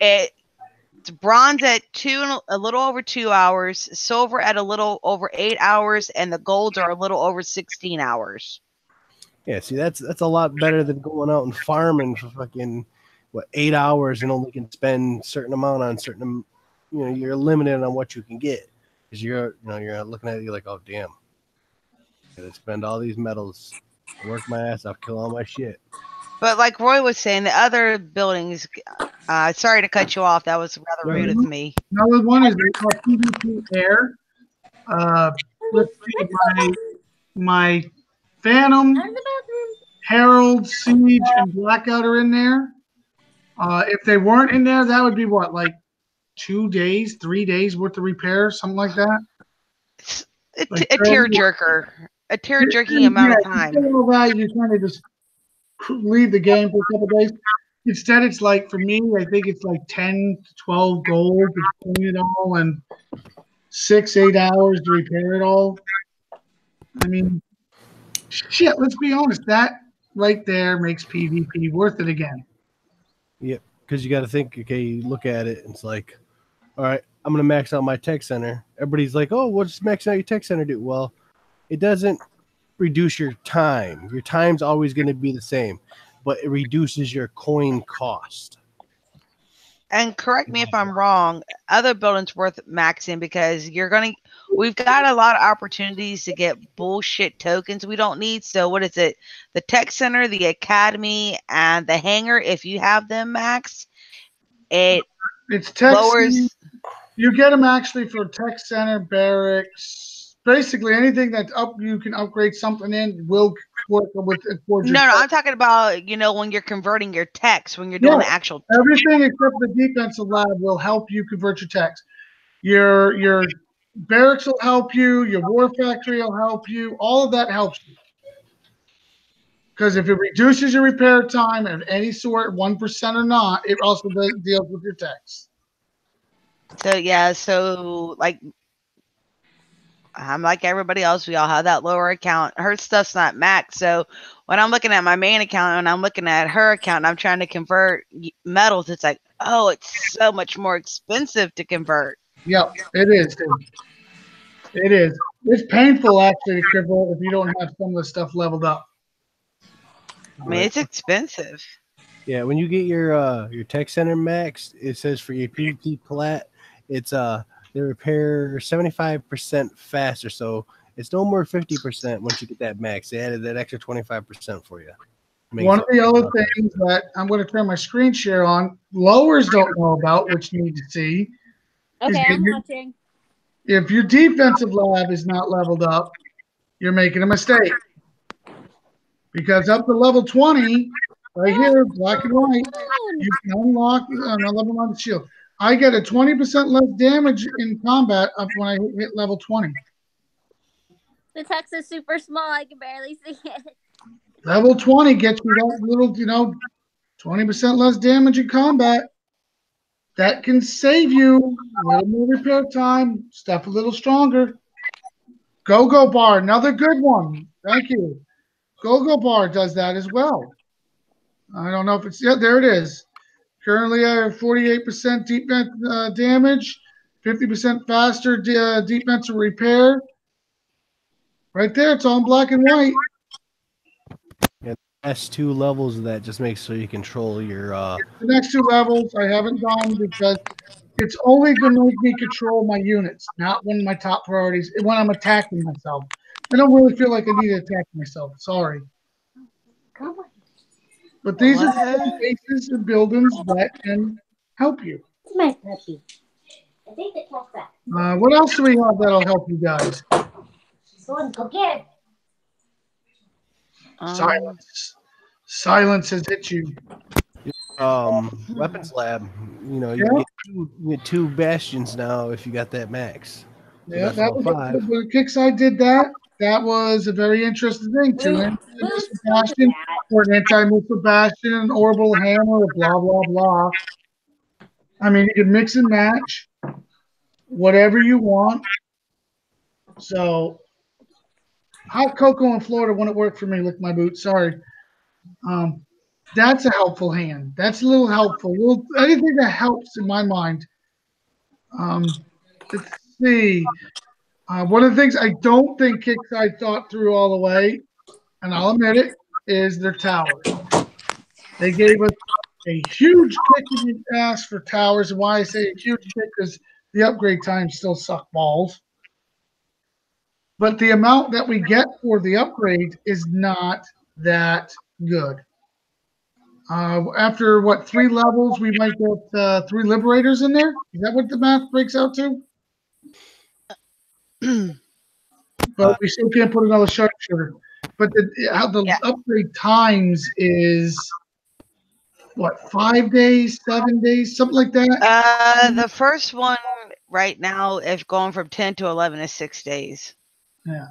it's bronze at a little over 2 hours, silver at a little over 8 hours, and the golds are a little over 16 hours. Yeah, see, that's a lot better than going out and farming for fucking 8 hours and only can spend certain amount on certain. You're limited on what you can get because you're looking at it, you're like, oh damn, I gotta spend all these metals, work my ass off, kill all my shit. But like Roy was saying, the other buildings. Sorry to cut you off. That was rather rude of me. Another one is PvP air. Let's see, my Phantom, Herald, Siege, and Blackout are in there. If they weren't in there, that would be what, like 2 days, 3 days worth of repair, something like that. A tearjerker, a tear-jerking amount of time. All that, you kind of just leave the game for a couple days. Instead, it's like, for me, I think it's like 10 to 12 gold to clean it all and 6-8 hours to repair it all. I mean, shit, let's be honest. That right there makes PvP worth it again. Yep, because you got to think, okay, you look at it, and it's like, all right, I'm going to max out my tech center. Everybody's like, oh, what's maxing out your tech center do? Well, it doesn't reduce your time. Your time's always going to be the same, but it reduces your coin cost. And correct me if I'm wrong, other buildings worth maxing because we've got a lot of opportunities to get bullshit tokens we don't need. So what is it? The tech center, the academy, and the hangar, if you have them maxed, it's tech lowers. You get them actually for tech center, barracks, basically anything that you can upgrade something in will work with it. No, I'm talking about when you're converting your techs, when you're doing the actual everything except the defensive lab will help you convert your techs. Your barracks will help you. Your war factory will help you. All of that helps you. Because if it reduces your repair time of any sort, 1% or not, it also deals with your techs. So like I'm like everybody else, we all have that lower account. Her stuff's not maxed. So when I'm looking at my main account and I'm looking at her account and I'm trying to convert metals, it's like, oh, it's so much more expensive to convert. Yep, it is. It is. It's painful actually to convert if you don't have some of the stuff leveled up. I mean, it's expensive. Yeah, when you get your tech center maxed, it says for your PvP plat, it's they repair 75% faster, so it's no more 50% once you get that max. They added that extra 25% for you. One of the other things that I'm going to turn my screen share on, lowers don't know about, which you need to see. Okay, I'm watching. If your defensive lab is not leveled up, you're making a mistake. Because up to level 20, right here, black and white, you can unlock level on the shield. I get a 20% less damage in combat up when I hit level 20. The text is super small. I can barely see it. Level 20 gets you that little, 20% less damage in combat. That can save you a little more repair time, stuff a little stronger. GoGo Bar, another good one. Thank you. GoGo Bar does that as well. I don't know if it's, there it is. Currently, I have 48% defense damage, 50% faster defensive repair. Right there, it's all in black and white. Yeah, the last 2 levels of that just makes so you control your. The next 2 levels I haven't done because it's only going to make me control my units, not one of my top priorities. When I'm attacking myself, I don't really feel like I need to attack myself. Sorry. Come on. But these are the bases and buildings that can help you. It's my puppy. I think the cat's back. What else do we have that'll help you guys? Go get it. Silence. Silence has hit you. Weapons lab. You get 2 bastions now if you got that max. So yeah, that was when Kickstarter did that. That was a very interesting thing too. Anti-missile bastion or an anti-missile bastion, an orbital hammer, blah blah blah. I mean, you can mix and match. whatever you want. So hot cocoa in Florida wouldn't work for me. Lick my boot. Sorry. That's a helpful hand. That's a little helpful. Anything that helps in my mind. Let's see. One of the things I don't think Kickstarter thought through all the way, and I'll admit it, is their towers. They gave us a huge kick in the ass for towers. And why I say a huge kick is the upgrade times still suck balls. But the amount that we get for the upgrade is not that good. After, 3 levels, we might get 3 Liberators in there? Is that what the math breaks out to? But we still can't put another sharpshooter. But the upgrade times is, 5 days, 7 days, something like that? The first one right now, if going from 10 to 11, is 6 days. Yeah.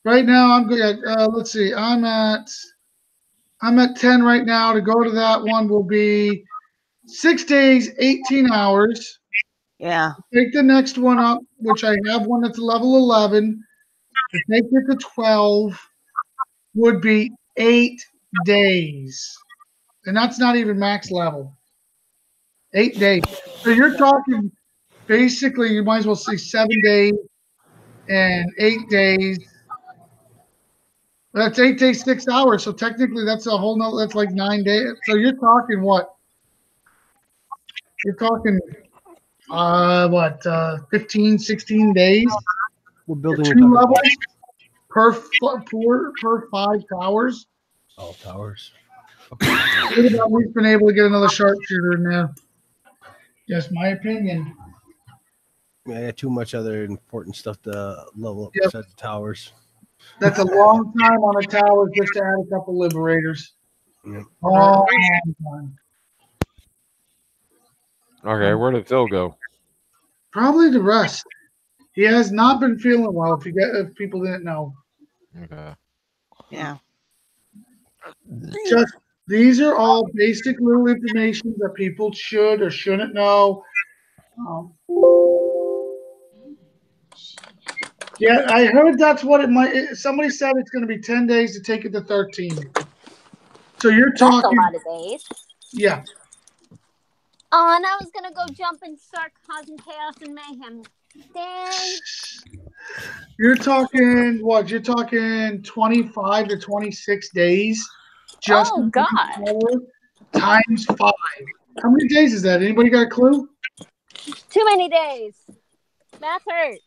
Right now, I'm good. Let's see. I'm at 10 right now. To go to that one will be 6 days, 18 hours. Yeah. Take the next one up, which I have one that's level 11. To take it to 12 would be 8 days. And that's not even max level. 8 days. So you're talking, basically, you might as well say 7 days and 8 days. That's 8 days, 6 hours. So technically, that's a whole nother, that's like 9 days. So you're talking what? You're talking, 15, 16 days? We're building 2 levels per 5 towers. All towers. What about we've been able to get another sharpshooter in there? Just my opinion. Yeah, too much other important stuff to level up Yep. besides the towers. That's a long time on a tower just to add a couple Liberators. Yep. Long time. Okay, where did Phil go? Probably the rest. He has not been feeling well. If people didn't know, Okay. Yeah. just these are all basic little information that people should or shouldn't know. Yeah, I heard that's what it might. Somebody said it's going to be 10 days to take it to 13. So you're That's a talking. lot of days. Yeah. Oh, and I was gonna go jump and start causing chaos and mayhem. Dang. You're talking what? You're talking 25 to 26 days. Just Oh God. times 5. How many days is that? Anybody got a clue? Too many days. Math hurts.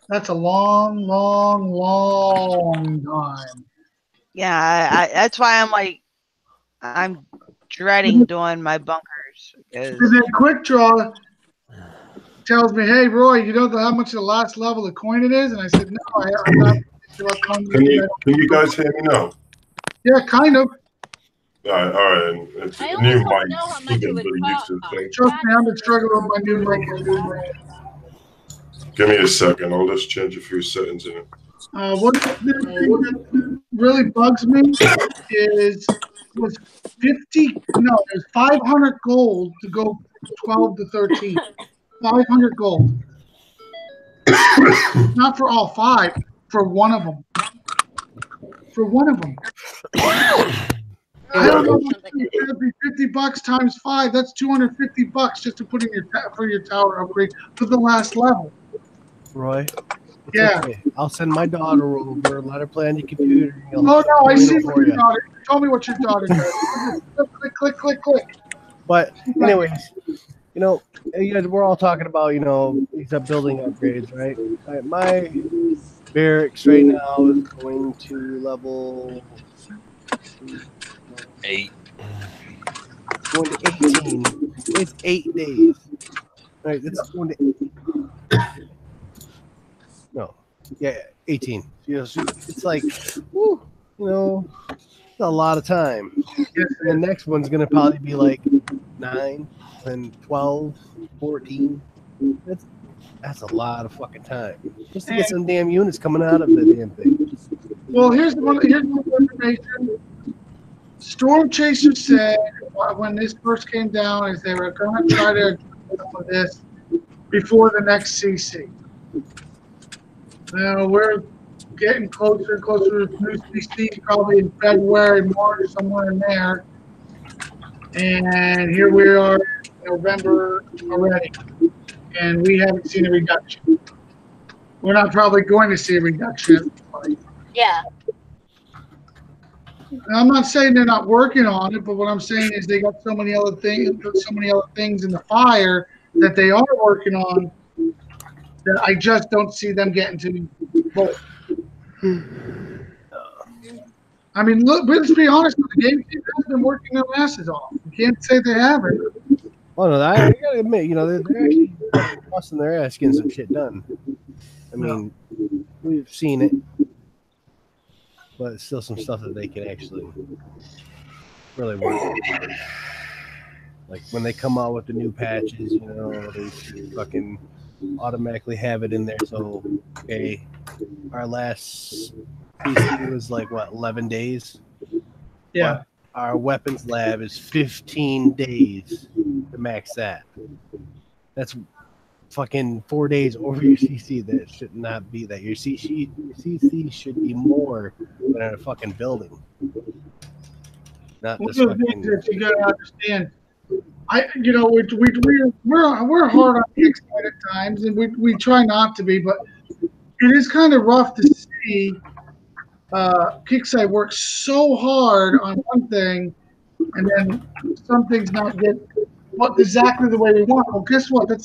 That's a long, long, long time. Yeah, that's why I'm dreading doing my bunkers. Because then Quick Draw tells me, "Hey, Roy, you know how much the last level of coin it is?" And I said, "No, I'm not." Can you guys hear me now? Yeah, kind of. All right. It's I a always new don't mic. know how Still much it getting would really used to the cost. thing. Trust me, I've been struggling with my new mic. Give me a second. I'll just change a few settings in it. One thing that really bugs me was 500 gold to go 12 to 13. 500 gold. Not for all 5, for one of them. For one of them. I don't know. It'd be $50 times 5. That's $250 just to put in for your tower upgrade for the last level. Roy? Yeah. Okay. I'll send my daughter over, let her play on your computer. Oh, no, I see what your daughter. Tell me what your daughter does. Click, click, click. But anyways, you guys, we're all talking about, these building upgrades, right? My barracks right now is going to level 8. Going to 18. It's 8 days. Right, that's going to 18. It's like, woo, it's a lot of time. And the next one's going to probably be like 9, then 12, 14. That's a lot of fucking time. Just to get some damn units coming out of the damn thing. Well, here's one information. Storm Chaser said when this first came down is they were going to try to with this. before the next CC. Now we're getting closer and closer to new CC, probably in February, March, somewhere in there. And here we are in November already, and we haven't seen a reduction. We're not probably going to see a reduction. Yeah. And I'm not saying they're not working on it, but what I'm saying is they got so many other things in the fire that they are working on that I just don't see them getting to both. I mean, look, let's be honest with the game team has been working their asses off. You can't say they haven't. Well, no, I gotta admit, they're actually busting their ass getting some shit done. I mean, we've seen it, but it's still some stuff that they can actually really work on. Like when they come out with the new patches, they fucking automatically have it in there. So, okay, our last PC was like, 11 days? Yeah. But our weapons lab is 15 days to max that. That's fucking 4 days over your CC. That should not be that. Your CC should be more than a fucking building. Not One this of the things that you gotta understand, we're hard on Kickstarter at times, and we try not to be, but it is kind of rough to see Kickstarter work so hard on one thing, and then some things not get exactly the way we want. Well, guess what? They're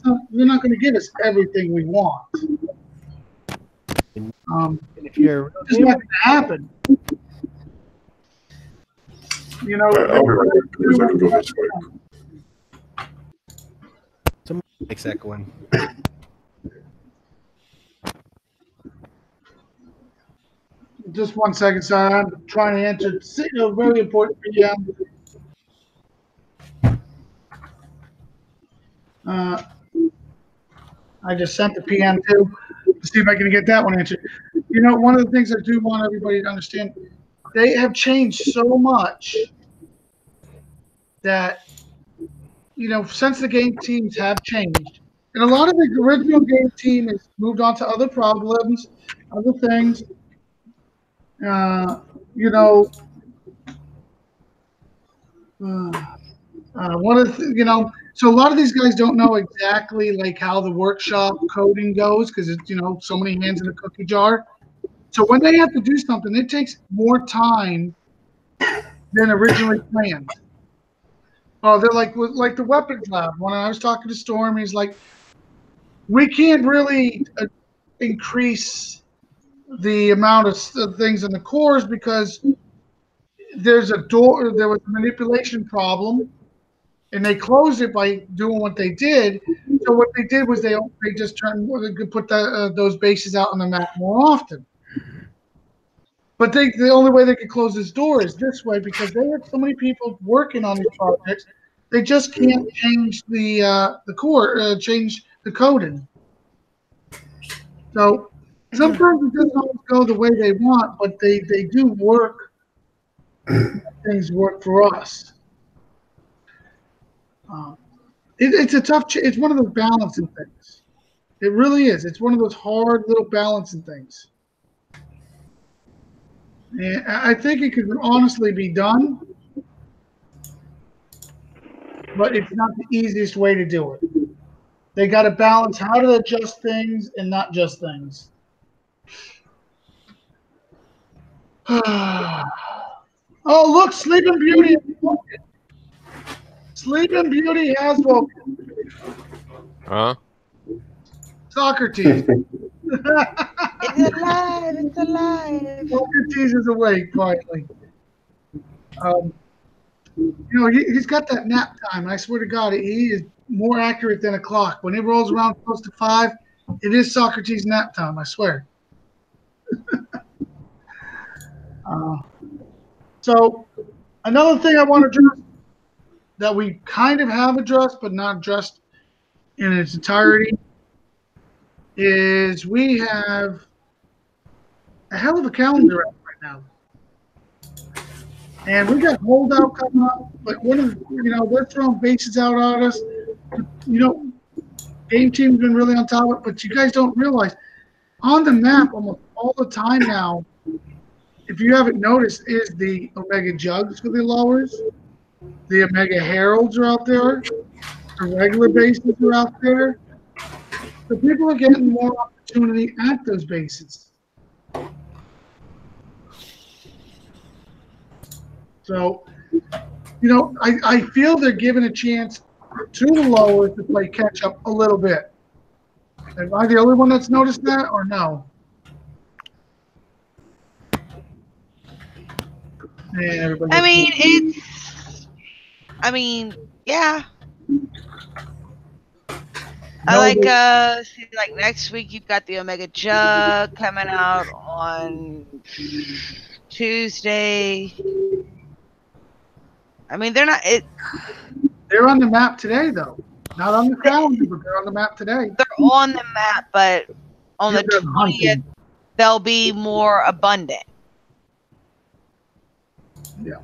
not going to give us everything we want. And if you're It's just not going to happen. I'll be right back, because I can go this way. somebody makes that one. Just 1 second, son. I'm trying to answer a very important PM. I just sent the PM too to see if I can get that one answered. One of the things I do want everybody to understand, they have changed so much that, since the game teams have changed, and a lot of the original game team has moved on to other problems, other things. One of the, so a lot of these guys don't know exactly like how the workshop coding goes because it's so many hands in a cookie jar. So when they have to do something, it takes more time than originally planned. Oh, they're like the weapons lab. When I was talking to Storm, he's like, we can't really increase the amount of things in the cores because there was a manipulation problem, and they closed it by doing what they did. So what they did was they just could put those bases out on the map more often. But the only way they could close this door is this way because they have so many people working on these projects. They just can't change the core, change the coding. So sometimes it doesn't always go the way they want, but they do work. Things work for us. It's a tough. It's one of those balancing things. It really is. It's one of those hard little balancing things. And I think it could honestly be done, but it's not the easiest way to do it. They got to balance how to adjust things and not just things. Oh, look, Sleeping Beauty has woken. Sleeping Beauty has woken. Huh? Socrates. It's alive. It's alive. Socrates is awake finally. He's got that nap time. And I swear to God, he is more accurate than a clock. When it rolls around close to 5, it is Socrates nap time. I swear. So another thing I want to address that we kind of have addressed, but not addressed in its entirety, is we have a hell of a calendar out right now. And we got holdout coming up, but they're throwing bases out at us. Game team's been really on top of it, but you guys don't realize on the map almost all the time now, if you haven't noticed, is the Omega Jugs for the lowers. The Omega Heralds are out there. The regular bases are out there. So people are getting more opportunity at those bases. So, you know, I feel they're giving a chance to the lowers to play catch up a little bit. Am I the only one that's noticed that, or no? And everybody. I mean, yeah. No, See, like next week you've got the Omega Jug coming out on Tuesday. I mean, they're they're on the map today, though. Not on the calendar, but they're on the map today. They're on the map, but on the They're 20th, hunting. they'll be more abundant. Yeah.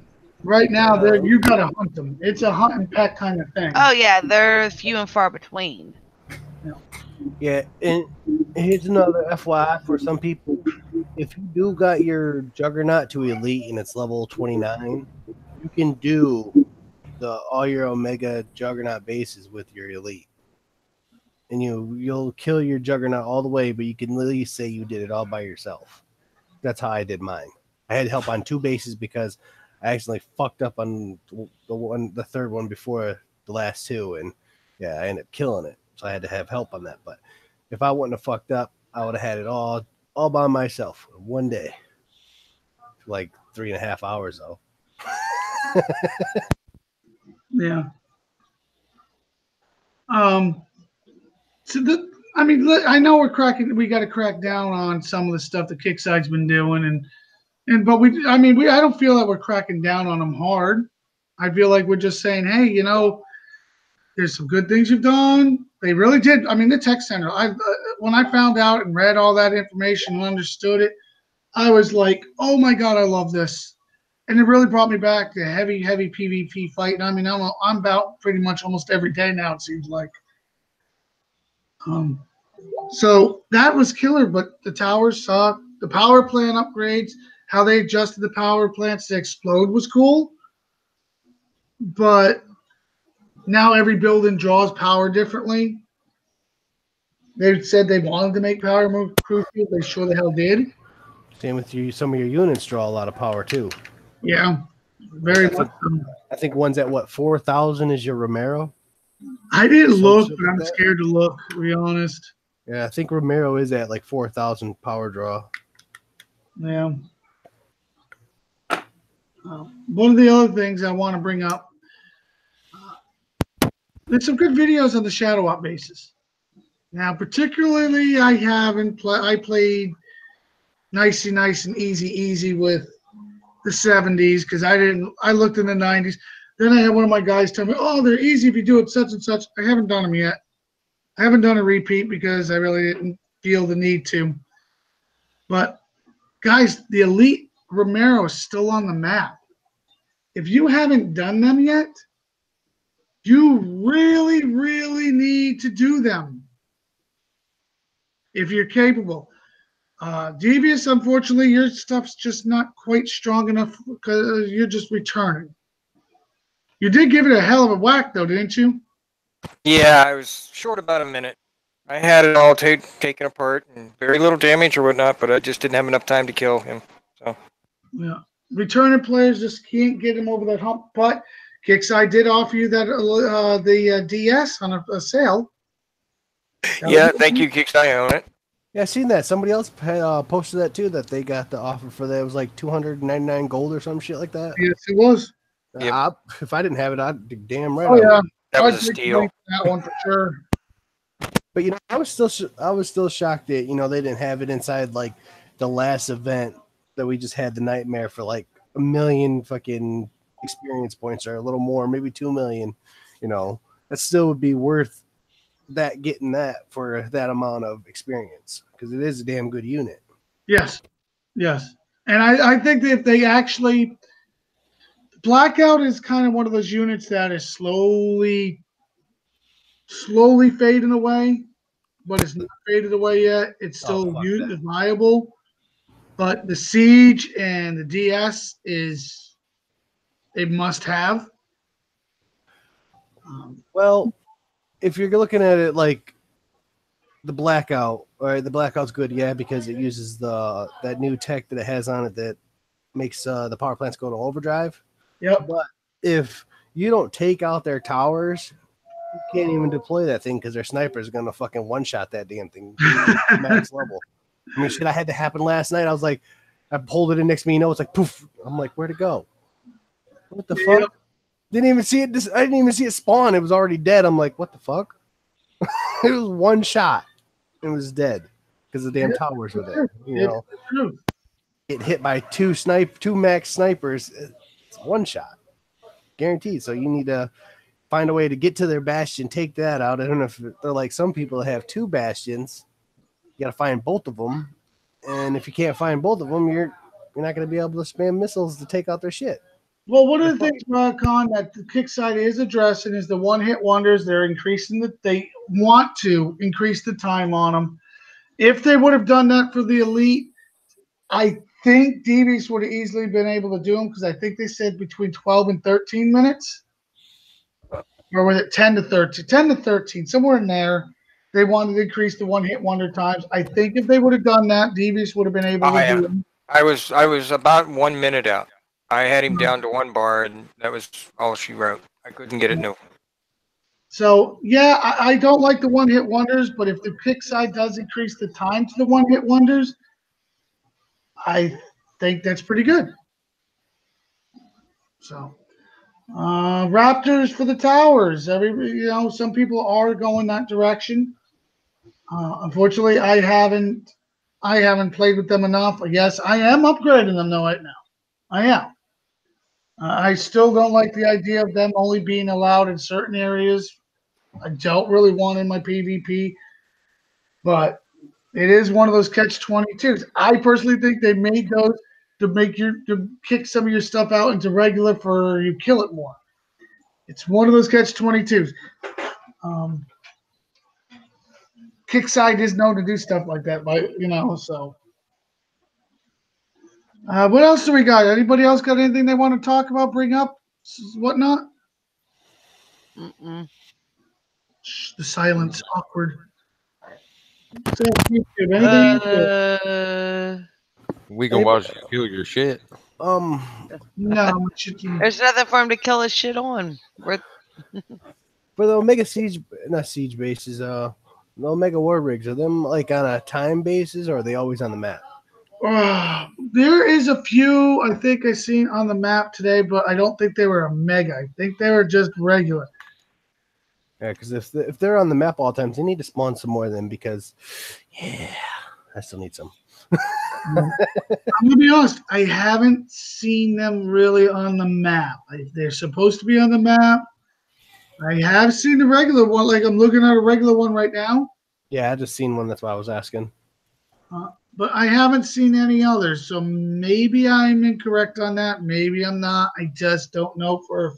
Right now, you got to hunt them. It's a hunt and peck kind of thing. Oh, yeah, they're few and far between. Yeah, and here's another FYI for some people. If you do got your Juggernaut to Elite and it's level 29, you can do all your Omega Juggernaut bases with your Elite. And you'll kill your Juggernaut all the way, but you can at least say you did it all by yourself. That's how I did mine. I had help on 2 bases because I accidentally fucked up on the third one before the last 2, and yeah, I ended up killing it. So I had to have help on that. But if I wouldn't have fucked up, I would have had it all by myself in one day. Like 3.5 hours though. Yeah. So I know we got to crack down on some of the stuff that Kickstarter's been doing, but I don't feel that we're cracking down on them hard. I feel like we're just saying, hey, you know, there's some good things you've done. They really did. I mean, the tech center. When I found out and read all that information and understood it, I was like, oh my god, I love this. And it really brought me back to heavy PvP fighting. I mean, I'm about pretty much almost every day now, it seems like. So that was killer, but the towers suck. The power plant upgrades, how they adjusted the power plants to explode was cool. But now every building draws power differently. They said they wanted to make power more crucial. They sure the hell did. Same with you. Some of your units draw a lot of power too. Yeah, very much so. I think one's at what 4,000 is your Romero. I didn't look, but I'm scared to look. To be honest. Yeah, I think Romero is at like 4,000 power draw. Yeah. One of the other things I want to bring up. There's some good videos on the Shadow Up bases. Now, particularly, I played nice and easy with the 70s because I looked in the 90s. Then I had one of my guys tell me, oh, they're easy if you do it such and such. I haven't done them yet. I haven't done a repeat because I really didn't feel the need to. But, guys, the Elite Romero is still on the map. If you haven't done them yet, you really, really need to do them if you're capable. Devious, unfortunately, your stuff's just not quite strong enough because you're just returning. You did give it a hell of a whack, though, didn't you? Yeah, I was short about a minute. I had it all taken apart and very little damage or whatnot, but I just didn't have enough time to kill him. So yeah, returning players just can't get him over that hump. But Kickstarter did offer you that the DS on a sale. Yeah, thank you, Kickstarter. I own it. Yeah, I seen that. Somebody else posted that too. That they got the offer for that. It was like 299 gold or some shit like that. Yes, it was. Yep. If I didn't have it, I'd be damn right. Oh yeah, that was a steal. That one for sure. But you know, I was still shocked that they didn't have it inside like the last event that we just had the nightmare for like 1 million fucking experience points or a little more, maybe 2 million. That still would be worth getting that for that amount of experience because it is a damn good unit. Yes, and I think that if they actually Blackout is kind of one of those units that is slowly slowly fading away, but it's not faded away yet. It's still fuck that. viable. But the Siege and the DS is a must-have. Well, if you're looking at it like the Blackout, all right, the Blackout's good, yeah, because it uses that new tech that it has on it that makes the power plants go to overdrive. Yep. But if you don't take out their towers, you can't even deploy that thing because their sniper's gonna fucking one-shot that damn thing max level. I mean, shit, I had to happen last night. I was like, I pulled it in next to me, it's like poof. I'm like, where'd it go? What the fuck? Didn't even see it. I didn't even see it spawn. It was already dead. I'm like, what the fuck? It was one shot. It was dead because the damn towers were there. You know, it hit by two max snipers. It's one shot, guaranteed. So you need to find a way to get to their bastion, take that out. I don't know if they're like some people that have two bastions. You got to find both of them, and if you can't find both of them, you're not going to be able to spam missiles to take out their shit. Well, one of the things, Con, that the Kickstarter is addressing is the one-hit wonders. They're increasing they want to increase the time on them. If they would have done that for the Elite, I think Devious would have easily been able to do them because I think they said between 12 and 13 minutes. Or was it 10 to 13? 10 to 13, somewhere in there. They wanted to increase the one-hit wonder times. I think if they would have done that, Devious would have been able to do them. I was about 1 minute out. I had him down to one bar, and that was all she wrote. I couldn't get it no. So, yeah, I don't like the one-hit wonders, but if the kick side does increase the time to the one-hit wonders, I think that's pretty good. So, Raptors for the towers. Some people are going that direction. Unfortunately, I haven't played with them enough. Yes, I am upgrading them though right now. I am. I still don't like the idea of them only being allowed in certain areas. I don't really want in my PvP, but it is one of those catch-22s. I personally think they made those to kick some of your stuff out into regular for you kill it more. It's one of those catch-22s. Kickside is known to do stuff like that, so. What else do we got? Anybody else got anything they want to talk about, bring up, whatnot? Shh, the silence, awkward. So, We can watch you kill your shit. No. There's nothing for him to kill his shit on. For the Omega Siege, not Siege bases, the Omega War rigs, are them like on a time basis or are they always on the map? There is a few I think I seen on the map today, but I don't think they were Omega. I think they were just regular. Yeah, because if they're on the map all times, they need to spawn some more of them because, yeah, I still need some. I'm gonna be honest. I haven't seen them really on the map. They're supposed to be on the map. I have seen the regular one. Like I'm looking at a regular one right now. Yeah, I just seen one. That's why I was asking. But I haven't seen any others. So maybe I'm incorrect on that. Maybe I'm not. I just don't know for.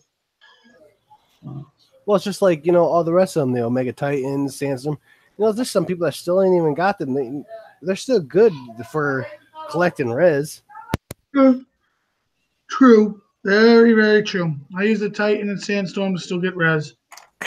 Well, it's just like all the rest of them, the Omega Titans, Sandstorm. There's some people that still ain't even got them. They're still good for collecting res. True. Very, very true. I use the Titan and Sandstorm to still get res.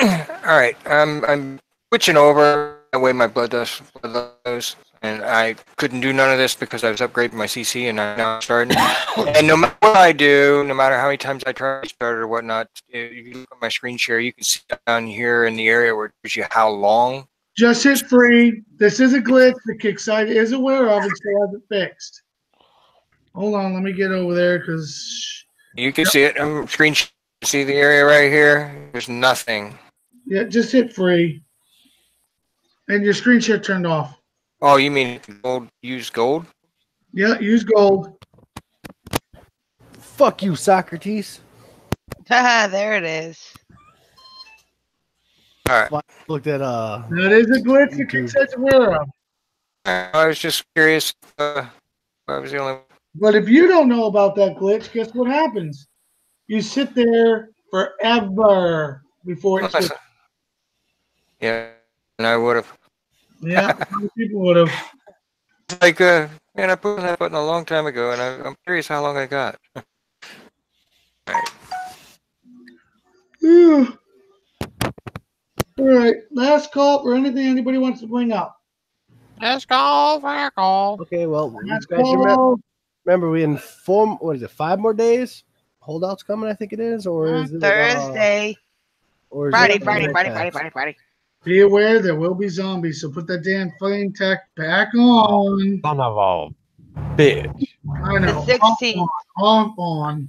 All right, I'm switching over that way my Bloodlust, and I couldn't do none of this because I was upgrading my CC, and I'm now starting. And no matter what I do, no matter how many times I try to start or whatnot, if you look at my screen share, you can see down here in the area where it gives you how long. Just hit free. This is a glitch the Kickstarter is aware of and still hasn't fixed. Hold on, let me get over there because you can see it. I'm screen see the area right here. There's nothing. Yeah, just hit free, and your screen share turned off. Oh, you mean gold? Use gold? Yeah, use gold. Fuck you, Socrates. There it is. All right. Looked at That is a glitch the Kickstarter's aware of. I was just curious. I was the only. But if you don't know about that glitch, guess what happens? You sit there forever before it switches. Yeah, and I would have. Yeah, other people would have. Like, man, I put that button a long time ago, and I'm curious how long I got. All right, last call for anything anybody wants to bring up. Let's go, Vackle. Okay, well, Last you guys call. remember we in 5 more days? Holdouts coming, I think it is, or is it Thursday. or is Friday, it Friday. Be aware there will be zombies, so put that damn flame tech back on. Son of a bitch. I know. The 16th. On.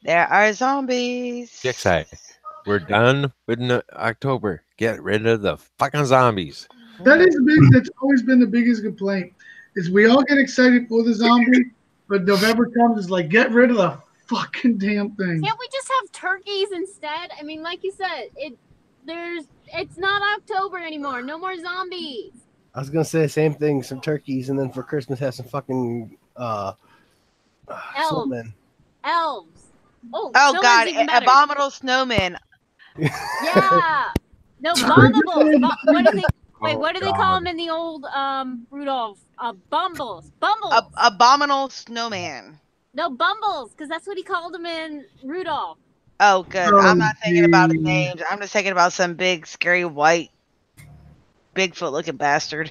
There are zombies. Jixai, we're done with October. Get rid of the fucking zombies. That's always been the biggest complaint. Is we all get excited for the zombie, but November comes, it's like get rid of the fucking damn thing. Can't we just have turkeys instead? I mean, like you said, it's not October anymore. No more zombies. I was gonna say the same thing, some turkeys, and then for Christmas have some fucking snowmen. Elves. Oh God, snowmen's even better. abominable snowmen. Yeah. No, bombables. What do they call them in the old Rudolph? Bumbles. Abominable snowman. No, Bumbles, because that's what he called them in Rudolph. Oh, good. I'm not thinking about his names. I'm just thinking about some big, scary, white, Bigfoot-looking bastard.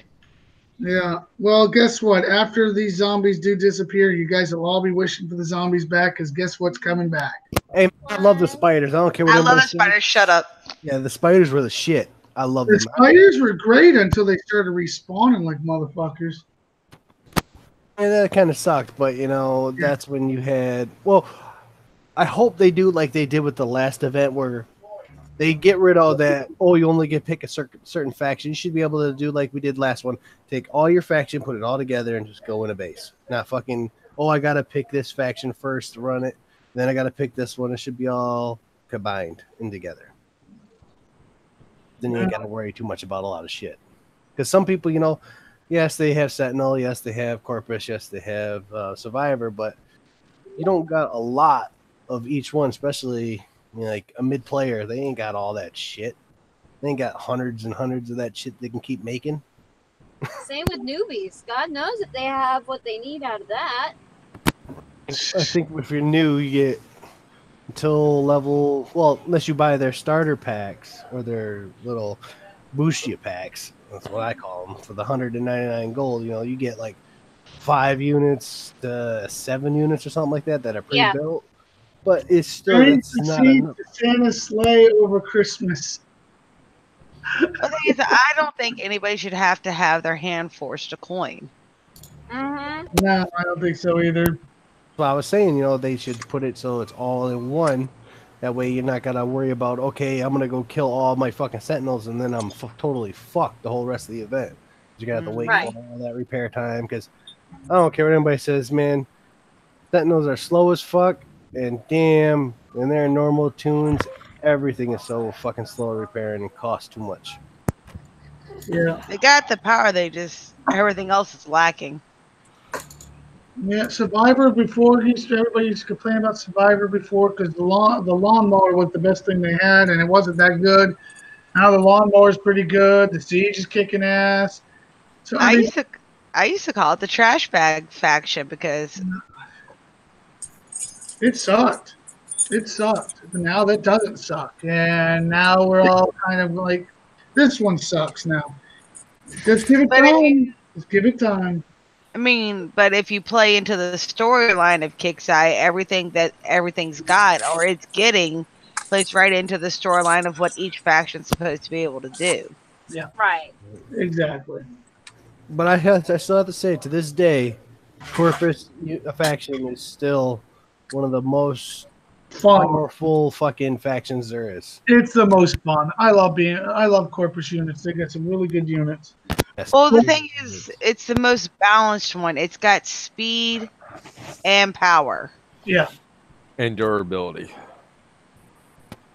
Yeah. Well, guess what? After these zombies do disappear, you guys will all be wishing for the zombies back, because guess what's coming back? Hey, I love the spiders. I don't care what I love the everybody says. spiders. Shut up. Yeah, the spiders were the shit. I love The them. spiders were great until they started respawning like motherfuckers. And that kind of sucked, but that's when you had. Well, I hope they do like they did with the last event where they get rid of that. Oh, you only get pick a certain faction. You should be able to do like we did last one. Take all your faction, put it all together, and just go in a base. Not fucking. Oh, I gotta pick this faction first to run it. Then I gotta pick this one. It should be all combined and together. Then you ain't gotta worry too much about a lot of shit. Because some people, yes, they have Sentinel, yes, they have Corpus, yes, they have Survivor, but you don't got a lot of each one, especially like a mid player. They ain't got all that shit. They ain't got hundreds and hundreds of that shit they can keep making. Same with newbies. God knows if they have what they need out of that. I think if you're new, you get until level, well, unless you buy their starter packs or their little boostia packs. That's what I call them. For the 199 gold, you get like 5 units to 7 units or something like that are pre-built. But it's not enough. Santa's sleigh over Christmas. The thing is, I don't think anybody should have to have their hand forced a coin. Mm-hmm. No, I don't think so either. Well, I was saying, they should put it so it's all in one. That way you're not going to worry about, okay, I'm going to go kill all my fucking Sentinels and then I'm totally fucked the whole rest of the event. You got to wait for all that repair time because I don't care what anybody says, man. Sentinels are slow as fuck and damn, when they're in normal tunes, everything is so fucking slow repairing and costs too much. Yeah. They got the power, everything else is lacking. Yeah, Survivor before everybody used to complain about Survivor before because the lawnmower was the best thing they had and it wasn't that good. Now the lawnmower is pretty good. The siege is kicking ass. So I used to call it the trash bag faction because it sucked. It sucked. But now that doesn't suck, and now we're all kind of like, this one sucks now. Just give it time. Just give it time. I mean, but if you play into the storyline of Kickstarter, everything's got or it's getting plays right into the storyline of what each faction's supposed to be able to do. Yeah. Right. Exactly. But I still have to say, to this day, Corpus faction is still one of the most powerful fucking factions there is. It's the most fun. I love Corpus units. They got some really good units. Well, the thing is, it's the most balanced one. It's got speed and power. Yeah. And durability.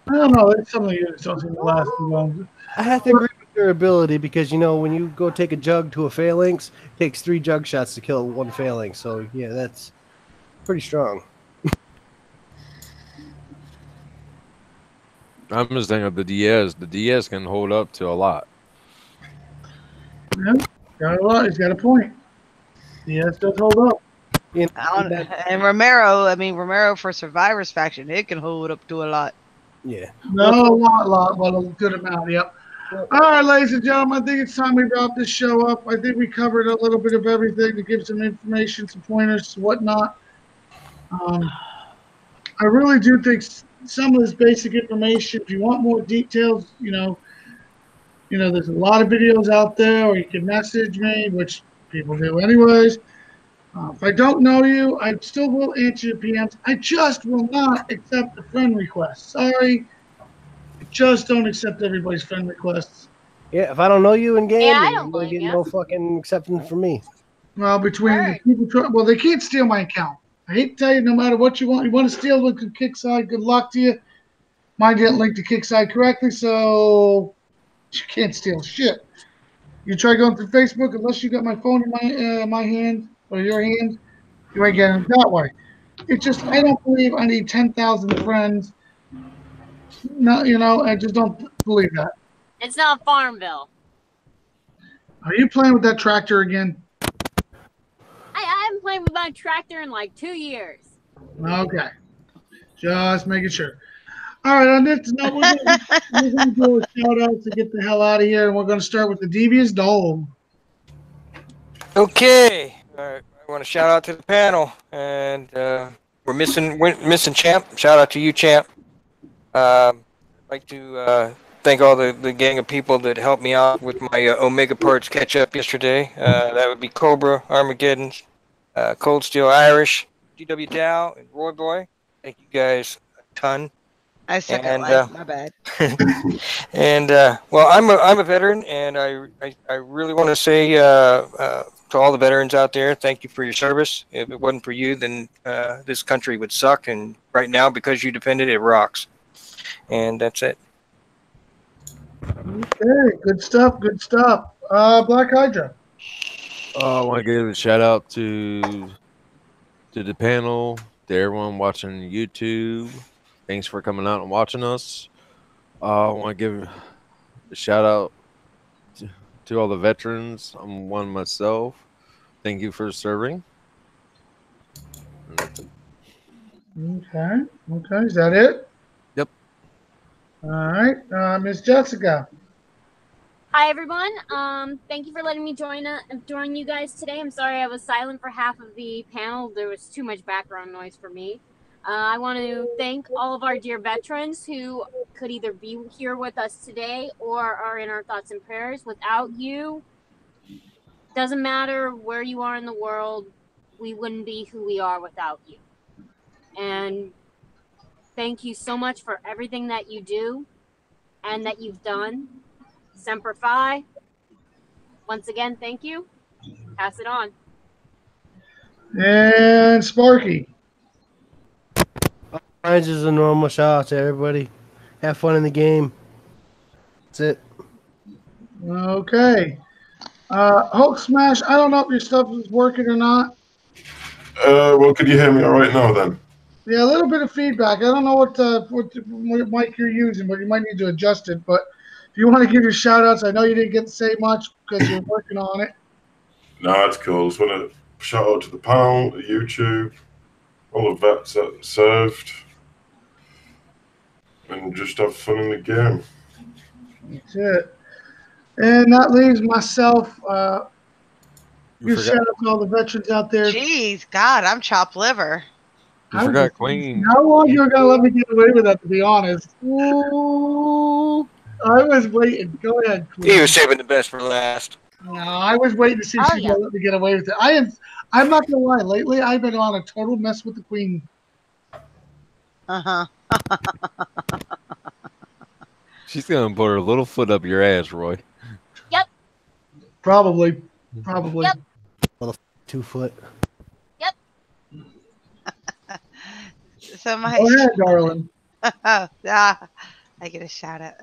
I don't know. It's some of the units don't seem to last too long. I have to agree with durability because, when you go take a jug to a phalanx, it takes 3 jug shots to kill one phalanx. So, yeah, that's pretty strong. I'm just thinking of the DS. The DS can hold up to a lot. Yeah, he's got a point. Yes, does hold up. And Romero for Survivor's faction, it can hold up to a lot. Yeah. No, a lot, but a good amount. Yep. All right, ladies and gentlemen, I think it's time we wrap this show up. I think we covered a little bit of everything to give some information, some pointers, whatnot. I really do think some of this basic information, if you want more details, there's a lot of videos out there, or you can message me, which people do anyways. If I don't know you, I still will answer your PMs. I just will not accept a friend request. Sorry, I just don't accept everybody's friend requests. Yeah, if I don't know you in game, Yeah, I then don't you blame get ya. no fucking acceptance from me. Well, between Word. the people, they can't steal my account. I hate to tell you, no matter what you want to steal with the Kickside, good luck to you. Mine didn't link to Kickside correctly, so you can't steal shit. You try going through Facebook, unless you got my phone in my hand or your hand, you ain't getting it that way. It's just I don't believe I need 10,000 friends. No, I just don't believe that. It's not Farmville. Are you playing with that tractor again? I haven't played with my tractor in like 2 years. Okay, just making sure. All right, on this note, we're going to do a shout out to get the hell out of here, and we're going to start with the Devious Dome. Okay. All right. I want to shout out to the panel, and we're missing Champ. Shout out to you, Champ. I'd like to thank all the gang of people that helped me out with my Omega Parts catch up yesterday. That would be Cobra, Armageddon, Cold Steel Irish, GW Dow, and Roy Boy. Thank you guys a ton. I suck at And life. My bad. and well, I'm a veteran, and I really want to say to all the veterans out there, thank you for your service. If it wasn't for you, then this country would suck. And right now, because you defended it, it rocks. And that's it. Okay, good stuff, good stuff. Black Hydra. I want to give a shout out to the panel, to everyone watching YouTube. Thanks for coming out and watching us. I want to give a shout out to all the veterans. I'm one myself. Thank you for serving. Okay, is that it? Yep. All right, Miss Jessica. Hi everyone. Thank you for letting me join you guys today. I'm sorry I was silent for half of the panel. There was too much background noise for me. I want to thank all of our dear veterans who could either be here with us today or are in our thoughts and prayers. Without you, doesn't matter where you are in the world, we wouldn't be who we are without you. And thank you so much for everything that you do and that you've done. Semper Fi. Once again, thank you. Pass it on. And Sparky. Mine's just a normal shout out to everybody. Have fun in the game. That's it. Okay. Hulk Smash, I don't know if your stuff is working or not. Well, could you hear me all right now then? Yeah, a little bit of feedback. I don't know what mic you're using, but you might need to adjust it. But if you want to give your shout outs, I know you didn't get to say much because you're working on it. No, that's cool. Just want to shout out to the panel, the YouTube, all the vets that served, and just have fun in the game. That's it. And that leaves myself. You shout out to all the veterans out there. Jeez, God, I'm chopped liver. You forgot Queen. How long you were gonna let me get away with that? To be honest, ooh, I was waiting. Go ahead, Queen. He was saving the best for last. No, I was waiting to see if she's gonna let me get away with it. I'm not gonna lie. Lately, I've been on a total mess with the Queen. She's gonna put her little foot up your ass, Roy. Yep. Probably. Yep. Little 2 foot. Yep. So my Go ahead, darling. I get a shout out.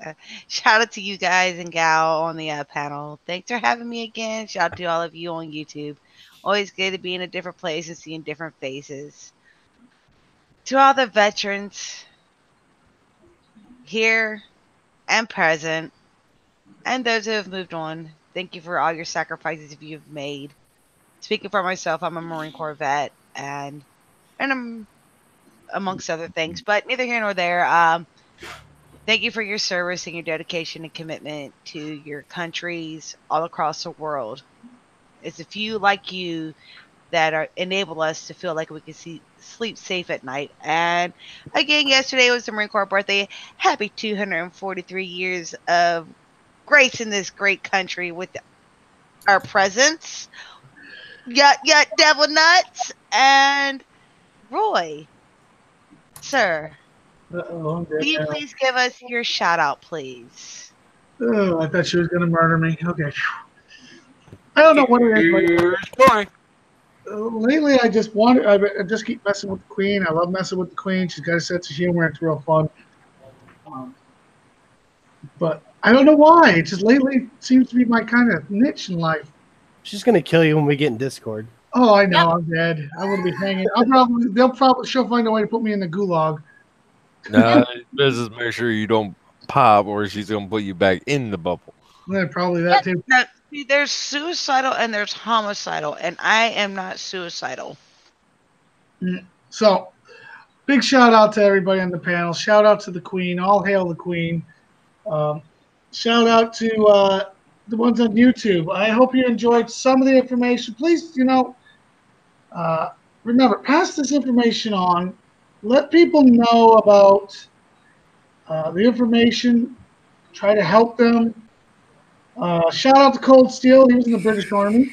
Shout out to you guys and gal on the panel. Thanks for having me again. Shout out to all of you on YouTube. Always good to be in a different place and seeing different faces. To all the veterans, here and present, and those who have moved on. Thank you for all your sacrifices you've made. Speaking for myself, I'm a Marine Corps vet, and I'm amongst other things, but neither here nor there. Thank you for your service and your dedication and commitment to your countries all across the world. It's a few like you that enable us to feel like we can sleep safe at night. And again, yesterday was the Marine Corps birthday. Happy 243 years of grace in this great country with our presence. Yut, devil nuts. And Roy, sir, Uh-oh, I'm dead will you now. please give us your shout out, please? Oh, I thought she was going to murder me. Okay. I don't know what it is, Here's Troy. but lately I just keep messing with the Queen. I love messing with the Queen. She's got a sense of humor. It's real fun. But I don't know why. It just lately seems to be my kind of niche in life. She's gonna kill you when we get in Discord. Oh, I know. Yep. I'm dead. I wouldn't be hanging. She'll find a way to put me in the gulag. Nah, just make sure you don't pop, or she's gonna put you back in the bubble. Yeah, probably that too. Now, see, there's suicidal and there's homicidal, and I am not suicidal. So, big shout out to everybody on the panel. Shout out to the Queen. All hail the Queen. Shout out to the ones on YouTube. I hope you enjoyed some of the information. Please, remember, pass this information on. Let people know about the information. Try to help them. Shout out to Cold Steel. He was in the British Army.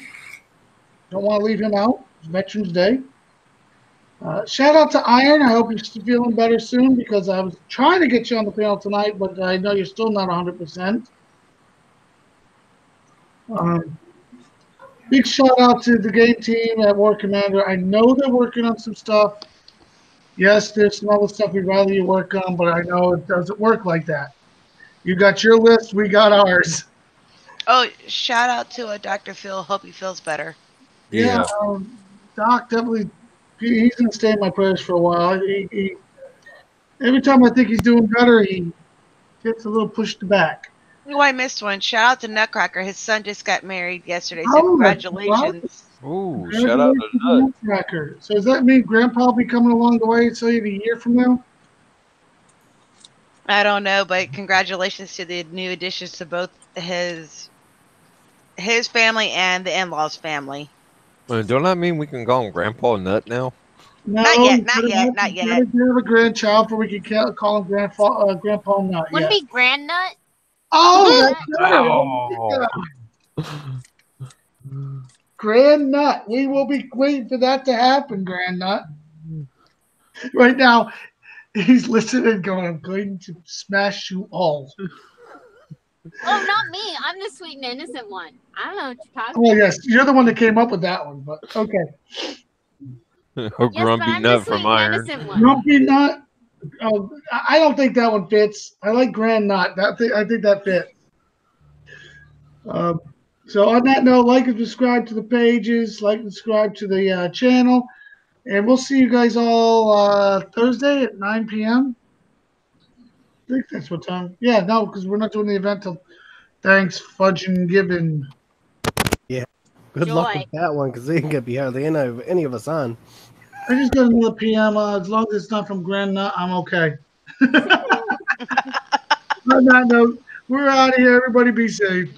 Don't want to leave him out. It's Veterans Day. Shout out to Iron. I hope you're feeling better soon because I was trying to get you on the panel tonight, but I know you're still not 100%. Big shout out to the game team at War Commander. I know they're working on some stuff. Yes, there's some other stuff we'd rather you work on, but I know it doesn't work like that. You got your list, we got ours. Oh, shout out to Dr. Phil. Hope he feels better. Yeah, Doc definitely. He's gonna stay in my prayers for a while. Every time I think he's doing better, he gets a little pushed back. Oh, I missed one. Shout out to Nutcracker. His son just got married yesterday, so Oh, congratulations. Ooh, shout out to Nut. Nutcracker. So does that mean Grandpa will be coming along the way, so a year from now? I don't know, but congratulations to the new additions to both his family and the in-laws family. Well, don't that mean we can call him Grandpa Nut now? No, Not yet. Gotta have a grandchild before we can call him Grandpa Nut. Wouldn't Yes. be Grand Nut? Oh, Oh. Grand Nut. We will be waiting for that to happen, Grand Nut. Right now, he's listening going, I'm going to smash you all. Oh, not me. I'm the sweet and innocent one. I don't know what you're talking Oh, about. yes. You're the one that came up with that one, but okay. Oh, Yes, but Grumpy I'm the Nut sweet from and Iron. innocent one. Grumpy Nut. Oh, I don't think that one fits. I like Grand Nut. I think that fits. So on that note, like and subscribe to the pages, like and subscribe to the channel, and we'll see you guys all Thursday at 9 p.m. I think that's what time. Yeah, no, because we're not doing the event till thanks fudging giving. Good luck Joy. with that one because they ain't gonna be hardly any of us on. I just got another PM. As long as it's not from Grand Nut, I'm okay. On that note, we're out of here. Everybody be safe.